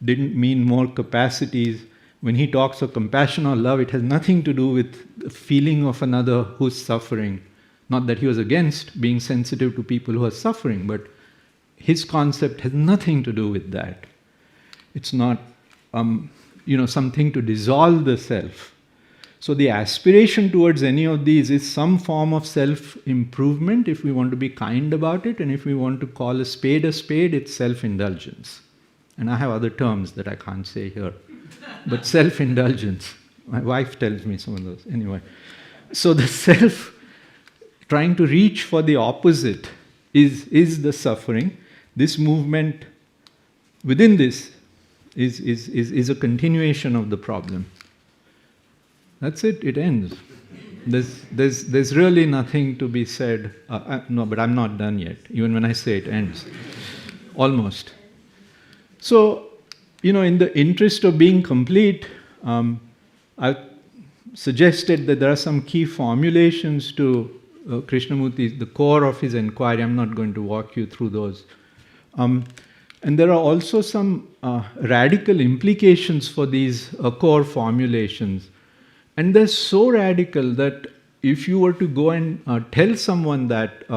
didn't mean more capacities. When he talks of compassion or love, it has nothing to do with the feeling of another who's suffering. Not that he was against being sensitive to people who are suffering, but his concept has nothing to do with that. It's not, something to dissolve the self. So the aspiration towards any of these is some form of self-improvement, if we want to be kind about it, and if we want to call a spade, it's self-indulgence. And I have other terms that I can't say here. But self-indulgence. My wife tells me some of those. Anyway. So the self, trying to reach for the opposite, is the suffering. This movement within this is a continuation of the problem. That's it, it ends. There's really nothing to be said. No, but I'm not done yet, even when I say it ends. Almost. So, in the interest of being complete, I've suggested that there are some key formulations to Krishnamurti, the core of his inquiry. I'm not going to walk you through those. And there are also some radical implications for these core formulations. And they're so radical that if you were to go and tell someone that,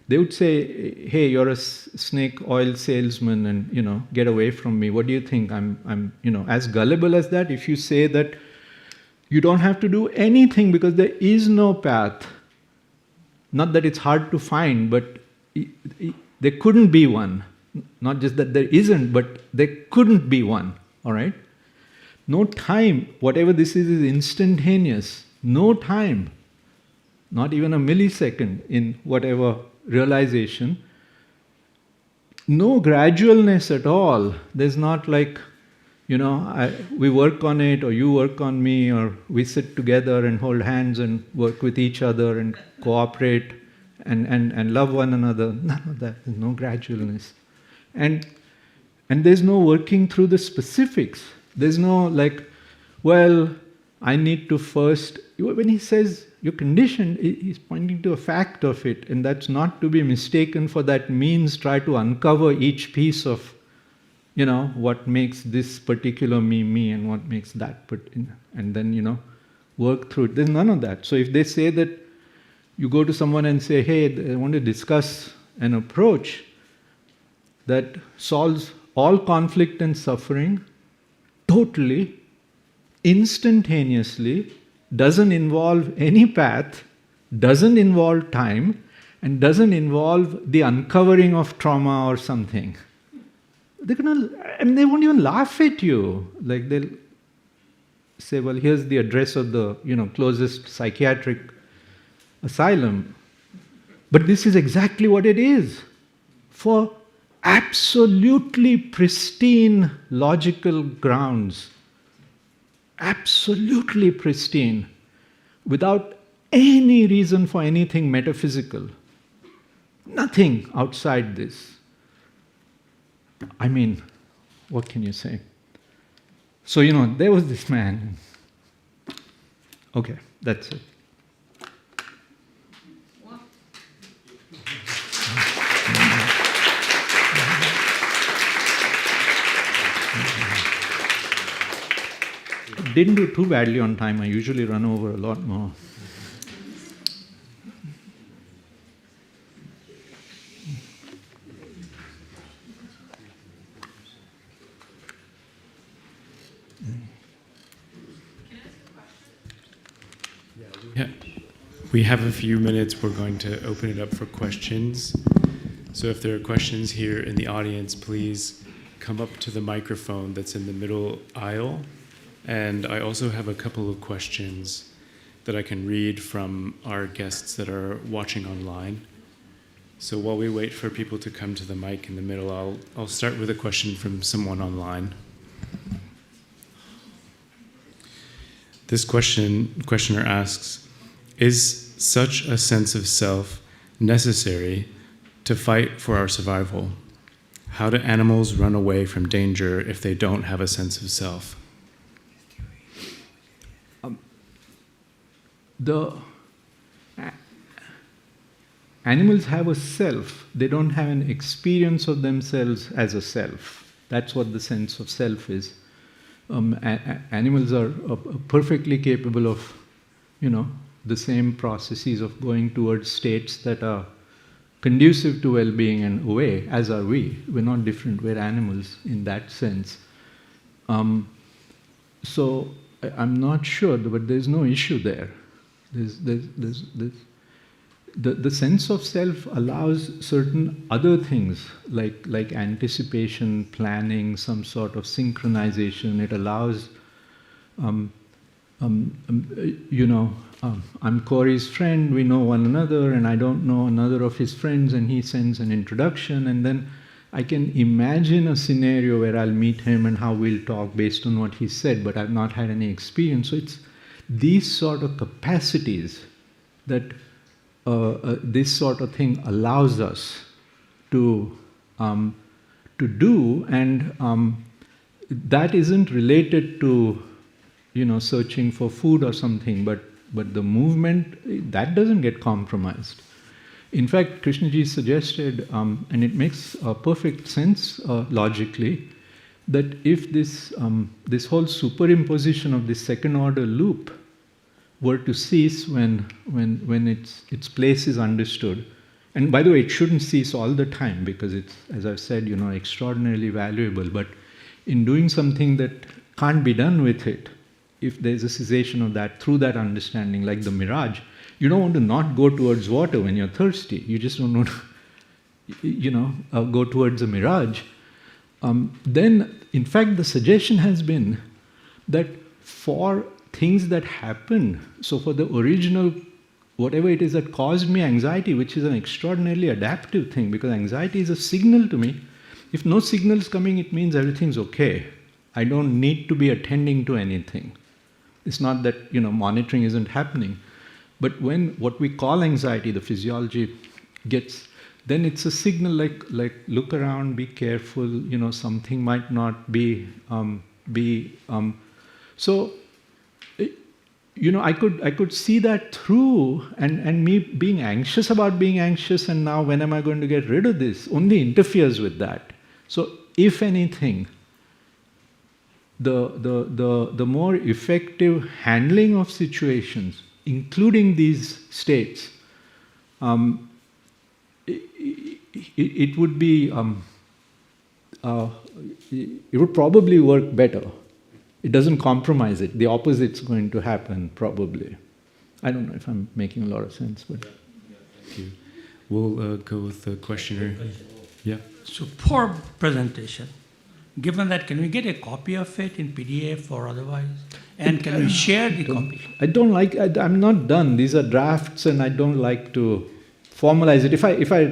they would say, hey, you're a snake oil salesman and, get away from me. What do you think? I'm as gullible as that. If you say that you don't have to do anything because there is no path, not that it's hard to find, but there couldn't be one. Not just that there isn't, but there couldn't be one, all right? No time, whatever this is instantaneous. No time, not even a millisecond in whatever realization. No gradualness at all. There's not like, we work on it, or you work on me, or we sit together and hold hands and work with each other and cooperate and love one another. None of that. There's no gradualness. And there's no working through the specifics. There's no I need to first... When he says you're conditioned, he's pointing to a fact of it, and that's not to be mistaken for that means try to uncover each piece of, what makes this particular me, and what makes that, and then, work through it. There's none of that. So if they say that you go to someone and say, hey, I want to discuss an approach that solves all conflict and suffering totally, instantaneously, doesn't involve any path, doesn't involve time, and doesn't involve the uncovering of trauma or something. They won't even laugh at you. They'll say, well, here's the address of the closest psychiatric asylum. But this is exactly what it is. For absolutely pristine logical grounds, absolutely pristine, without any reason for anything metaphysical. Nothing outside this. What can you say? So, there was this man. Okay, that's it. Didn't do too badly on time. I usually run over a lot more.
Yeah, we have a few minutes. We're going to open it up for questions. So if there are questions here in the audience, please come up to the microphone that's in the middle aisle. And I also have a couple of questions that I can read from our guests that are watching online. So while we wait for people to come to the mic in the middle, I'll start with a question from someone online. This questioner asks, is such a sense of self necessary to fight for our survival? How do animals run away from danger if they don't have a sense of self?
The animals have a self. They don't have an experience of themselves as a self. That's what the sense of self is. Animals are perfectly capable of, the same processes of going towards states that are conducive to well-being and away, as are we. We're not different. We're animals in that sense. So I'm not sure, but there's no issue there. The sense of self allows certain other things like anticipation, planning, some sort of synchronization. It allows, I'm Corey's friend, we know one another, and I don't know another of his friends, and he sends an introduction, and then I can imagine a scenario where I'll meet him and how we'll talk based on what he said, but I've not had any experience. So it's these sort of capacities that this sort of thing allows us to do, and that isn't related to searching for food or something, but the movement that doesn't get compromised. In fact, Krishnaji suggested, and it makes perfect sense logically, that if this whole superimposition of this second order loop were to cease when its place is understood, and by the way, it shouldn't cease all the time because it's, as I've said, extraordinarily valuable. But in doing something that can't be done with it, if there's a cessation of that through that understanding, like the mirage. You don't want to not go towards water when you're thirsty. You just don't want to, go towards a mirage. Then, in fact, the suggestion has been that for things that happen, so for the original, whatever it is that caused me anxiety, which is an extraordinarily adaptive thing, because anxiety is a signal to me. If no signal is coming, it means everything's okay. I don't need to be attending to anything. It's not that, monitoring isn't happening. But when what we call anxiety, the physiology gets, then it's a signal like look around, be careful, something might not be, so, I could see that through, and me being anxious about being anxious, and now when am I going to get rid of this, only interferes with that. So if anything, the more effective handling of situations, including these states, it would be, it would probably work better. It doesn't compromise it. The opposite's going to happen, probably. I don't know if I'm making a lot of sense, but...
Thank you. We'll go with the questioner. Yeah.
Superb presentation. Given that, can we get a copy of it in PDF or otherwise? And can we share the copy?
I don't like, I'm not done. These are drafts and I don't like to formalize it. If I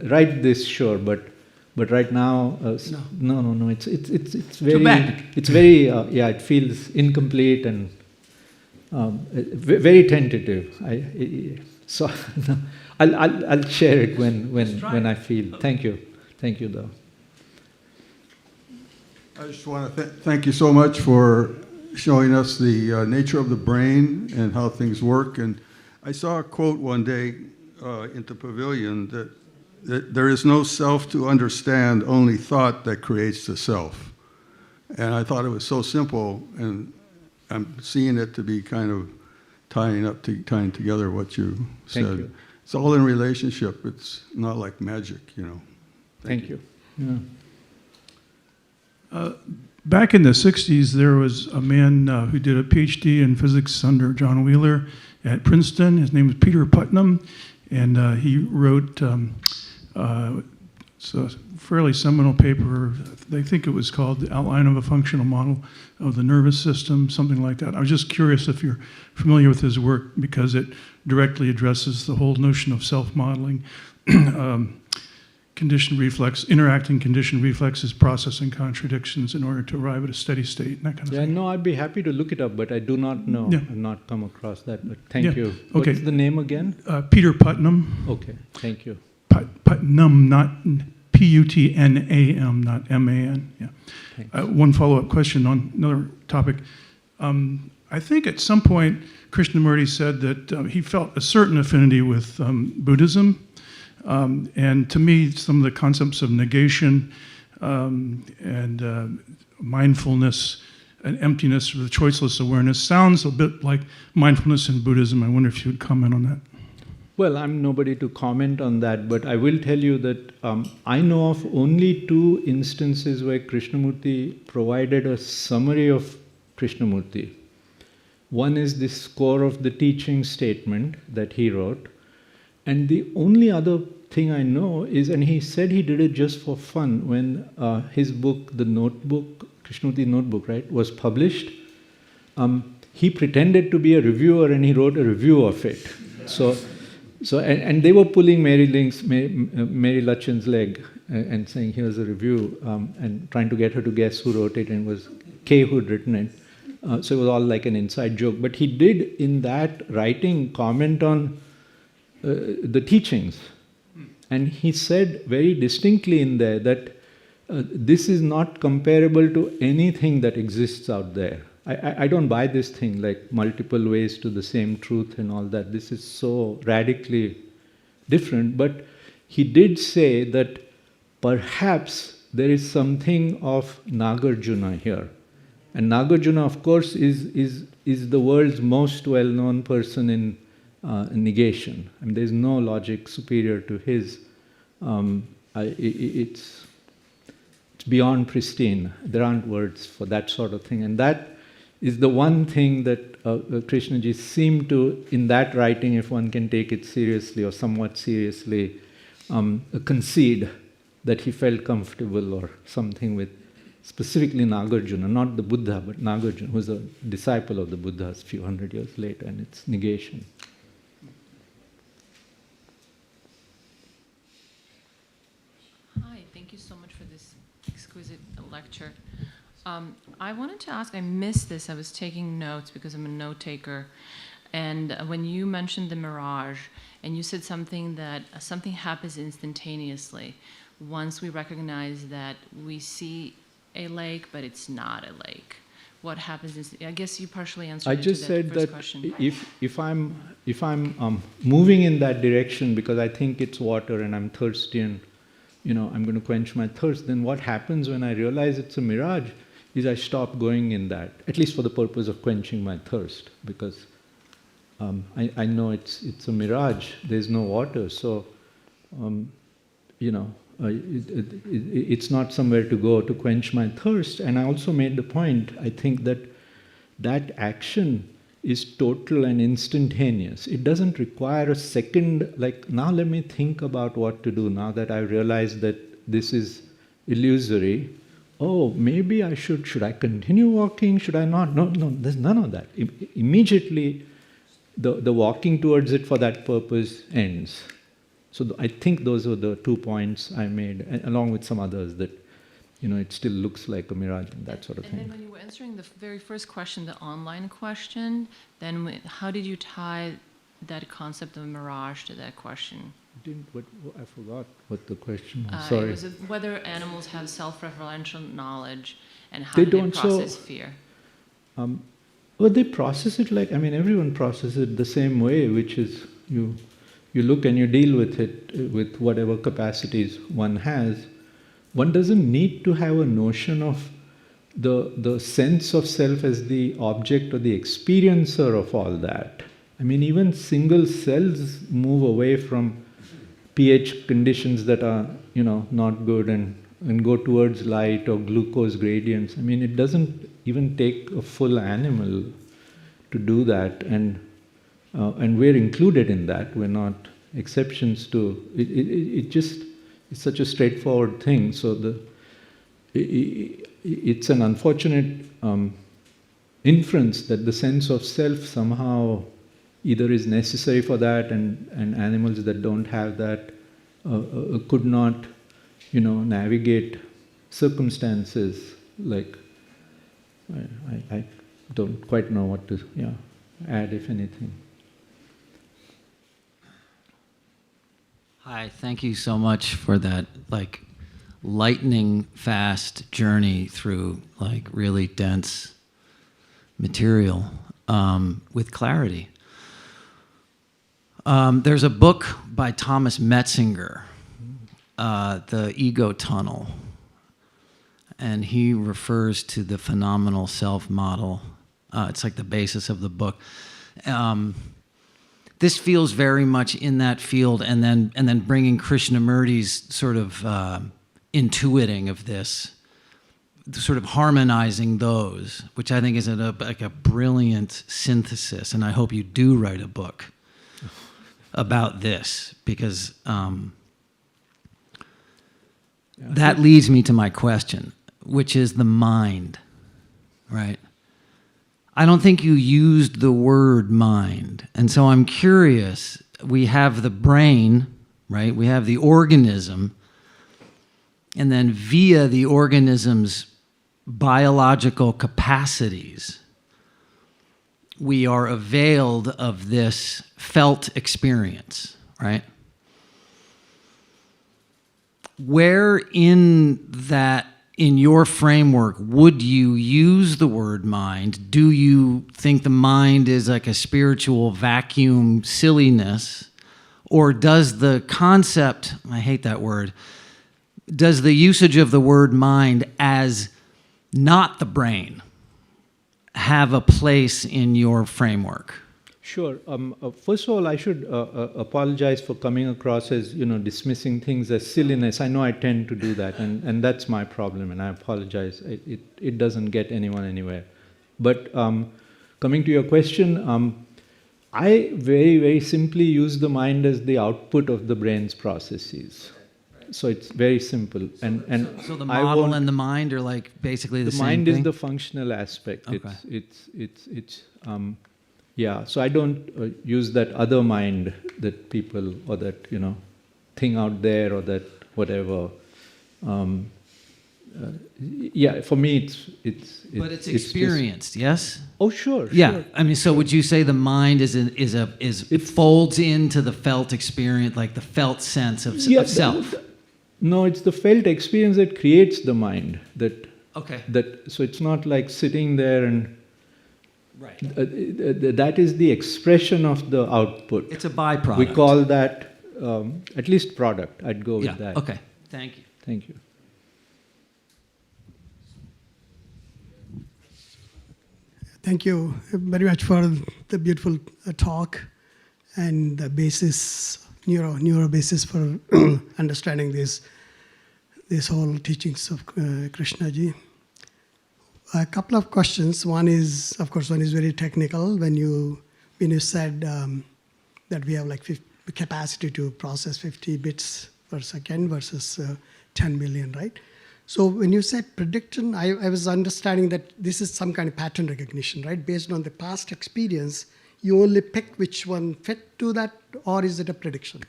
write this, sure, but right now, no. It's very,
too bad.
It's very, it feels incomplete and very tentative. So I'll share it when I feel. Thank you, though.
I just want to thank you so much for showing us the nature of the brain and how things work. And I saw a quote one day in the pavilion that there is no self to understand, only thought that creates the self. And I thought it was so simple, and I'm seeing it to be kind of tying together what you said.
Thank you.
It's all in relationship. It's not like magic,
Thank you. Yeah.
Back in the 60s, there was a man who did a PhD in physics under John Wheeler at Princeton. His name was Peter Putnam, and he wrote a fairly seminal paper. They think it was called The Outline of a Functional Model of the Nervous System, something like that. I was just curious if you're familiar with his work, because it directly addresses the whole notion of self-modeling. Conditioned reflex, interacting conditioned reflexes, processing contradictions in order to arrive at a steady state, and that kind of thing.
No, I'd be happy to look it up, but I do not know.
Yeah.
I've not come across that, but thank you.
Okay.
What's the name again?
Peter Putnam.
Okay, thank you.
Putnam, not Putnam, not MAN. Yeah. One follow-up question on another topic. I think at some point Krishnamurti said that he felt a certain affinity with Buddhism. And to me, some of the concepts of negation and mindfulness and emptiness, with choiceless awareness, sounds a bit like mindfulness in Buddhism. I wonder if you would comment on that.
Well, I'm nobody to comment on that, but I will tell you that I know of only 2 instances where Krishnamurti provided a summary of Krishnamurti. One is this core of the teaching statement that he wrote. And the only other thing I know is, and he said he did it just for fun, when his book, The Notebook, Krishnamurti Notebook, right, was published, he pretended to be a reviewer and he wrote a review of it. And they were pulling Mary Lachin's leg and saying, here's a review, and trying to get her to guess who wrote it, and it was Kay who'd written it. So it was all like an inside joke. But he did, in that writing, comment on the teachings. And he said very distinctly in there that this is not comparable to anything that exists out there. I don't buy this thing, like multiple ways to the same truth and all that. This is so radically different. But he did say that perhaps there is something of Nagarjuna here. And Nagarjuna, of course, is the world's most well-known person in negation. I mean, there's no logic superior to his. It's beyond pristine. There aren't words for that sort of thing. And that is the one thing that Krishnaji seemed to, in that writing, if one can take it seriously or somewhat seriously, concede that he felt comfortable or something with specifically Nagarjuna, not the Buddha, but Nagarjuna, who was a disciple of the Buddha a few hundred years later, and it's negation.
Hi, thank you so much for this exquisite lecture. I wanted to ask, I missed this, I was taking notes because I'm a note taker, and when you mentioned the mirage, and you said something that something happens instantaneously, once we recognize that we see a lake, but it's not a lake. What happens is, I guess you partially answered
I just said
first
that
question.
if I'm moving in that direction because I think it's water and I'm thirsty and I'm going to quench my thirst, then what happens when I realize it's a mirage is I stop going in that, at least for the purpose of quenching my thirst, because I know it's a mirage. There's no water, so it's not somewhere to go to quench my thirst. And I also made the point, I think that action is total and instantaneous. It doesn't require a second, like, now let me think about what to do, now that I realize that this is illusory. Oh, maybe I should I continue walking? Should I not? No, there's none of that. Immediately, the walking towards it for that purpose ends. So I think those are the 2 points I made, along with some others, that it still looks like a mirage and that sort of thing.
And then when you were answering the very first question, the online question, then how did you tie that concept of mirage to that question?
I forgot what the question was.
It
Sorry.
was whether animals have self-referential knowledge and how
They
do they
don't,
process fear.
Well, they process it everyone processes it the same way, which is you look and you deal with it with whatever capacities one has. One doesn't need to have a notion of the sense of self as the object or the experiencer of all that. I mean, even single cells move away from pH conditions that are, not good and go towards light or glucose gradients. I mean, it doesn't even take a full animal to do that, and we're included in that. We're not exceptions to it. It just is such a straightforward thing. So it's an unfortunate inference that the sense of self somehow either is necessary for that, and animals that don't have that could not, navigate circumstances. Like, I don't quite know what to add, if anything.
Hi, thank you so much for that, lightning fast journey through, really dense material with clarity. There's a book by Thomas Metzinger, The Ego Tunnel, and he refers to the phenomenal self model. It's like the basis of the book. This feels very much in that field, and then bringing Krishnamurti's sort of intuiting of this sort of harmonizing those, which I think is like a brilliant synthesis, and I hope you do write a book about this, because that leads me to my question, which is the mind, right? I don't think you used the word mind, and so I'm curious. We have the brain, right? We have the organism, and then via the organism's biological capacities, we are availed of this felt experience, right? Where in your framework would you use the word mind? Do you think the mind is like a spiritual vacuum silliness? Or does the concept, I hate that word, does the usage of the word mind as not the brain have a place in your framework?
Sure. First of all, I should apologize for coming across as, dismissing things as silliness. I know I tend to do that, and that's my problem, and I apologize. It doesn't get anyone anywhere. But coming to your question, I very, very simply use the mind as the output of the brain's processes. So it's very simple.
So the model and the mind are like basically the same thing?
The mind is the functional aspect.
Okay.
Yeah, so I don't use that other mind that people, or that, thing out there, or that whatever. Yeah, for me it's
But it's experienced, yes?
Oh, sure.
Yeah,
Sure.
I mean, so would you say the mind it folds into the felt experience, like the felt sense of self?
No, it's the felt experience that creates the mind.
Okay.
So it's not like sitting there and.
Right.
That is the expression of the output.
It's a byproduct.
We call that at least product. I'd go with that.
Okay. Thank you.
Thank you.
Thank you very much for the beautiful talk and the basis, neuro basis for understanding this whole teachings of Krishna ji. A couple of questions. One is very technical. When you said that we have like capacity to process 50 bits per second versus 10 million, right? So when you said prediction, I was understanding that this is some kind of pattern recognition, right? Based on the past experience, you only pick which one fit to that, or is it a prediction?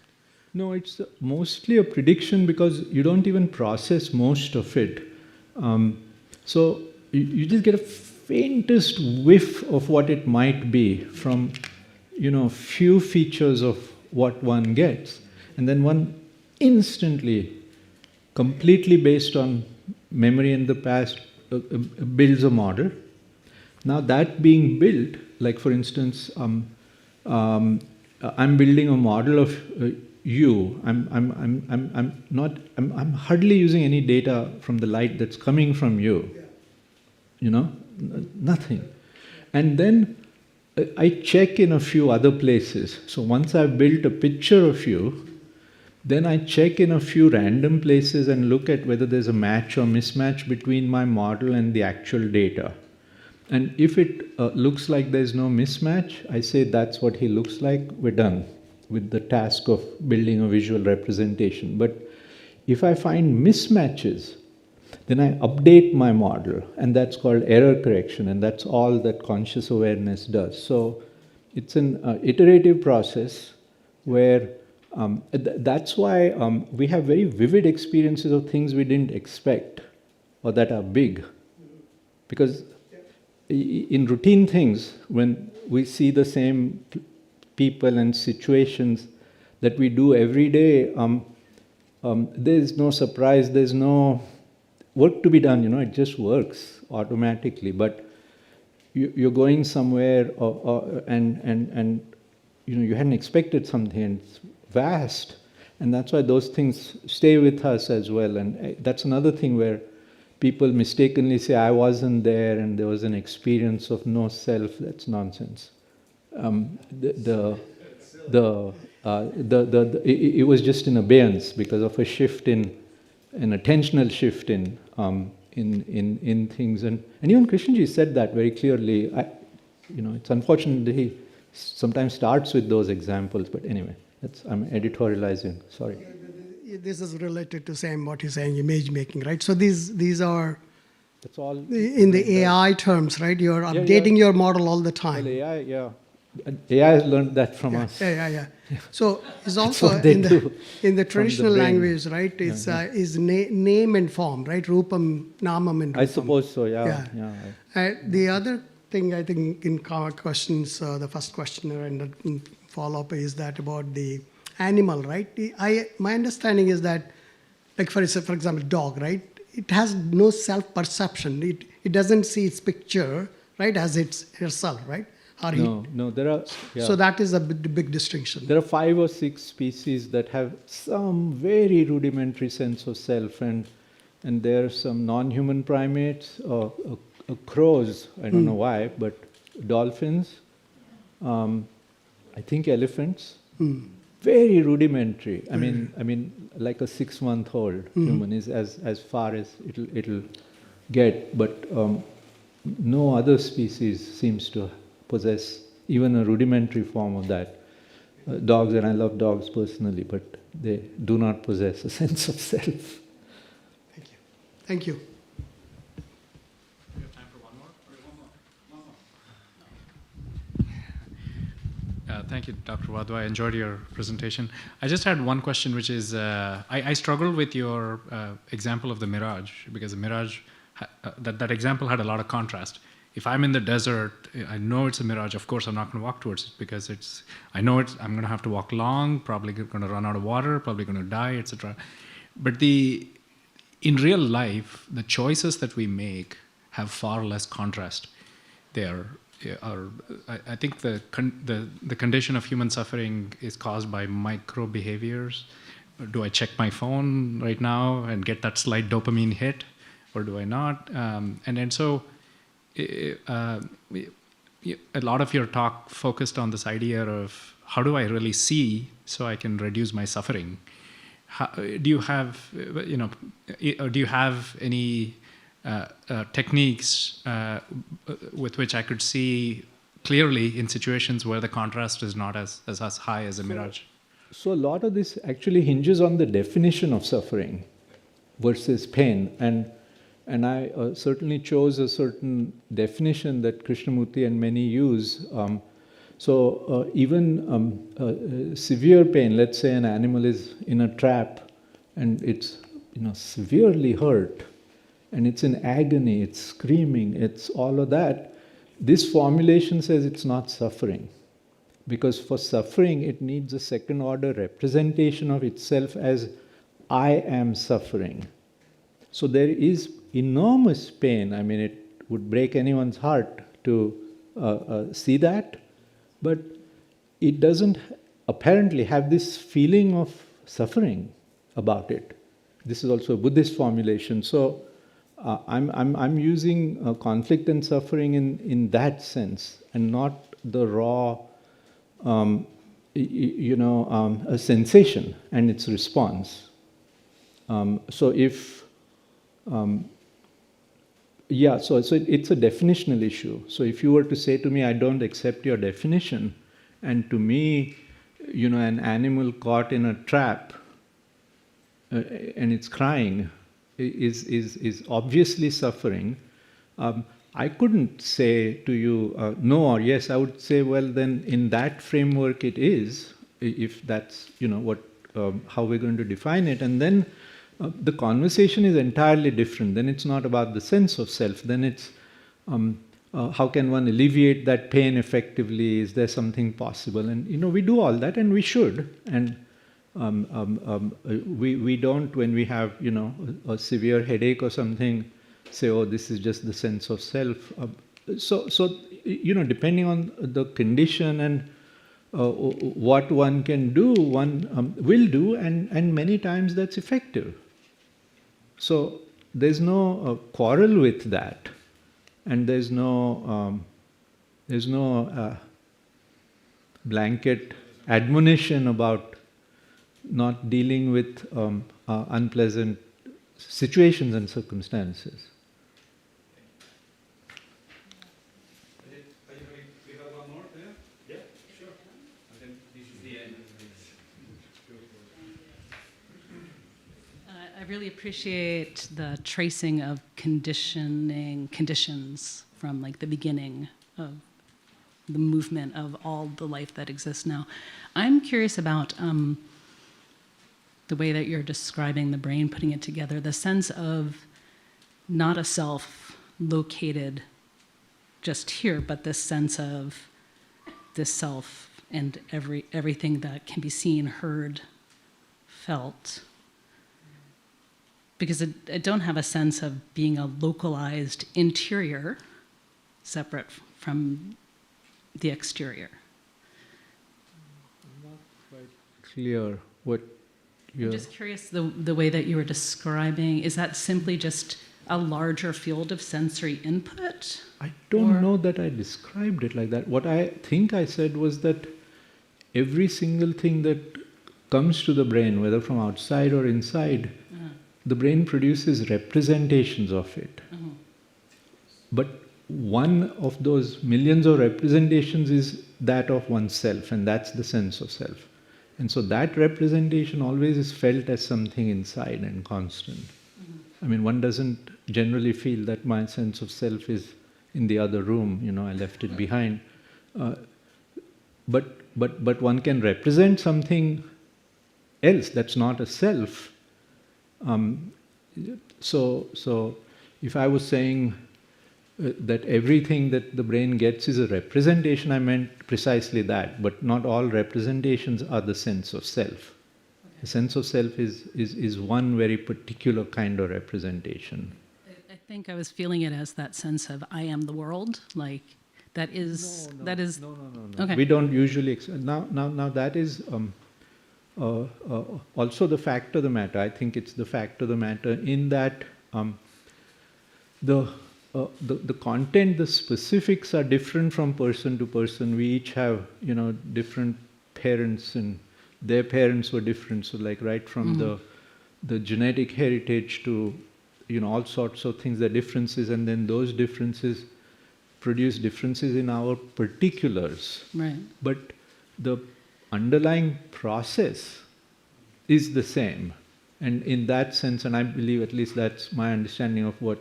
No, it's mostly a prediction because you don't even process most of it. So you just get a faintest whiff of what it might be from, few features of what one gets. And then one instantly, completely based on memory in the past, builds a model. Now that being built, like for instance, I'm building a model of you. I'm hardly using any data from the light that's coming from you. Nothing. And then I check in a few other places. So once I've built a picture of you, then I check in a few random places and look at whether there's a match or mismatch between my model and the actual data. And if it looks like there's no mismatch, I say that's what he looks like, we're done with the task of building a visual representation. But if I find mismatches, then I update my model, and that's called error correction, and that's all that conscious awareness does. So it's an iterative process where that's why we have very vivid experiences of things we didn't expect or that are big. Because in routine things, when we see the same people and situations that we do every day, there's no surprise, there's no work to be done, it just works automatically. But you're going somewhere and you hadn't expected something, and it's vast. And that's why those things stay with us as well. And that's another thing where people mistakenly say, I wasn't there and there was an experience of no self. That's nonsense. It was just in abeyance because of a shift an attentional shift in in things. And even Krishnji said that very clearly. It's unfortunate that he sometimes starts with those examples, but anyway, I'm editorializing, sorry.
This is related to same what you're saying, image making, right? So these are
That's all
in the AI terms, right? You're updating your model all the time.
Well, AI, yeah. AI has learned that from us.
Yeah. So it's also
what they
in
do
the traditional
brain.
language, right? It's is name and form, right? Rupam, namam, and rupam.
I suppose so, yeah.
The other thing I think in questions, the first questioner and the follow-up is that about the animal, right? My understanding is that, like for example, dog, right? It has no self-perception. It doesn't see its picture, right, as it's herself, right?
No, there are. Yeah.
So that is a big distinction.
There are 5 or 6 species that have some very rudimentary sense of self, and there are some non-human primates, crows. I don't know why, but dolphins. I think elephants. Very rudimentary. I mean, like a 6-month-old human is as far as it'll get, but no other species seems to possess even a rudimentary form of that. Dogs, and I love dogs personally, but they do not possess a sense of self.
Thank you.
We have time for one more? Thank you, Dr. Wadhwa. I enjoyed your presentation. I just had one question, which is, I struggled with your example of the mirage, because the mirage, that example had a lot of contrast. If I'm in the desert, I know it's a mirage. Of course, I'm not going to walk towards it because I'm going to have to walk long, probably going to run out of water, probably going to die, etc. But in real life, the choices that we make have far less contrast. I think the condition of human suffering is caused by micro behaviors. Do I check my phone right now and get that slight dopamine hit, or do I not? A lot of your talk focused on this idea of how do I really see so I can reduce my suffering. Do you have any techniques with which I could see clearly in situations where the contrast is not as high as a mirage?
So a lot of this actually hinges on the definition of suffering versus pain, and I certainly chose a certain definition that Krishnamurti and many use. Even severe pain, let's say an animal is in a trap and it's severely hurt and it's in agony, it's screaming, it's all of that. This formulation says it's not suffering, because for suffering it needs a second order representation of itself as I am suffering. So there is enormous pain. I mean, it would break anyone's heart to see that, but it doesn't apparently have this feeling of suffering about it. This is also a Buddhist formulation. So I'm using conflict and suffering in that sense, and not the raw, a sensation and its response. So it's a definitional issue. So if you were to say to me, I don't accept your definition, and to me, an animal caught in a trap and it's crying is obviously suffering, I couldn't say to you no or yes. I would say, well, then in that framework it is, if that's how we're going to define it, and then the conversation is entirely different. Then it's not about the sense of self. Then it's how can one alleviate that pain effectively? Is there something possible? And we do all that, and we should. And we don't, when we have a severe headache or something, say, oh, this is just the sense of self. So depending on the condition and what one can do, one will do, and many times that's effective. So there's no quarrel with that, and there's no blanket admonition about not dealing with unpleasant situations and circumstances.
I really appreciate the tracing of conditions from like the beginning of the movement of all the life that exists now. I'm curious about the way that you're describing the brain, putting it together, the sense of not a self located just here, but this sense of this self and everything that can be seen, heard, felt. Because I don't have a sense of being a localized interior separate from the exterior.
I'm not quite clear what you're...
I'm just curious, the way that you were describing, is that simply just a larger field of sensory input?
I don't know that I described it like that. What I think I said was that every single thing that comes to the brain, whether from outside or inside, the brain produces representations of it. But one of those millions of representations is that of oneself, and that's the sense of self. And so that representation always is felt as something inside and constant. I mean, one doesn't generally feel that my sense of self is in the other room, I left it behind. But one can represent something else that's not a self. So if I was saying that everything that the brain gets is a representation, I meant precisely that. But not all representations are the sense of self. Okay. The sense of self is one very particular kind of representation.
I think I was feeling it as that sense of I am the world, like that is...
No.
Okay.
We don't usually... Now that is... also the fact of the matter. I think it's the fact of the matter in that the content, the specifics are different from person to person. We each have, different parents, and their parents were different. So, like right from the genetic heritage to, all sorts of things, the differences, and then those differences produce differences in our particulars.
Right.
But the underlying process is the same. And in that sense, and I believe at least that's my understanding of what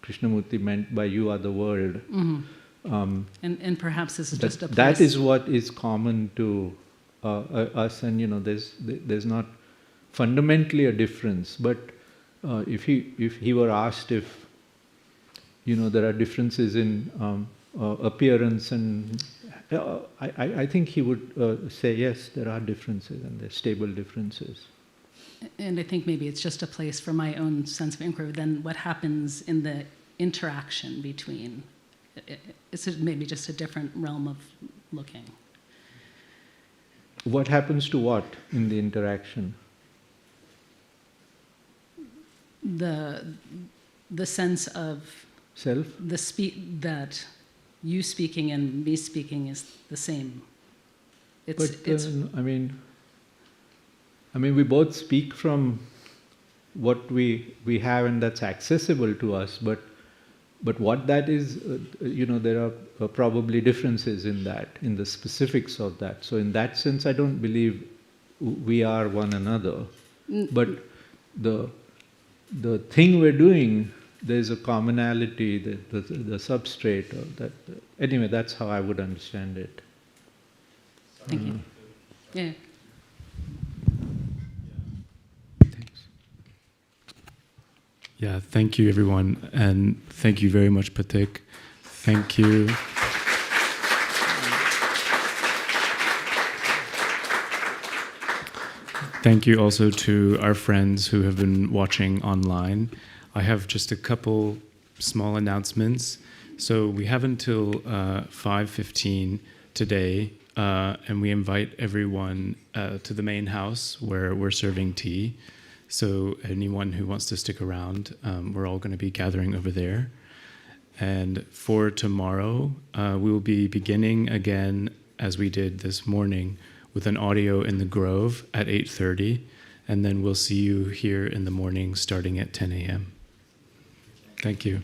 Krishnamurti meant by you are the world.
And perhaps this is just a place...
That is what is common to us, and there's not fundamentally a difference. But if he were asked if there are differences in appearance, and I think he would say yes, there are differences, and they're stable differences.
And I think maybe it's just a place for my own sense of inquiry. Then what happens in the interaction between? It's maybe just a different realm of looking.
What happens to what in the interaction?
The sense of
self.
That you speaking and me speaking is the same. I mean, we both speak from what we have, and that's accessible to us. But what that is, there are probably differences in that, in the specifics of that. So in that sense, I don't believe we are one another. But the thing we're doing, there's a commonality, the substrate of that. Anyway, that's how I would understand it. Thank you. Yeah.
Yeah, thank you, everyone. And thank you very much, Pathik. Thank you. Thank you also to our friends who have been watching online. I have just a couple small announcements. So we have until 5:15 today, and we invite everyone to the main house where we're serving tea. So anyone who wants to stick around, we're all going to be gathering over there. And for tomorrow, we will be beginning again, as we did this morning, with an audio in the Grove at 8:30. And then we'll see you here in the morning starting at 10 a.m. Thank you.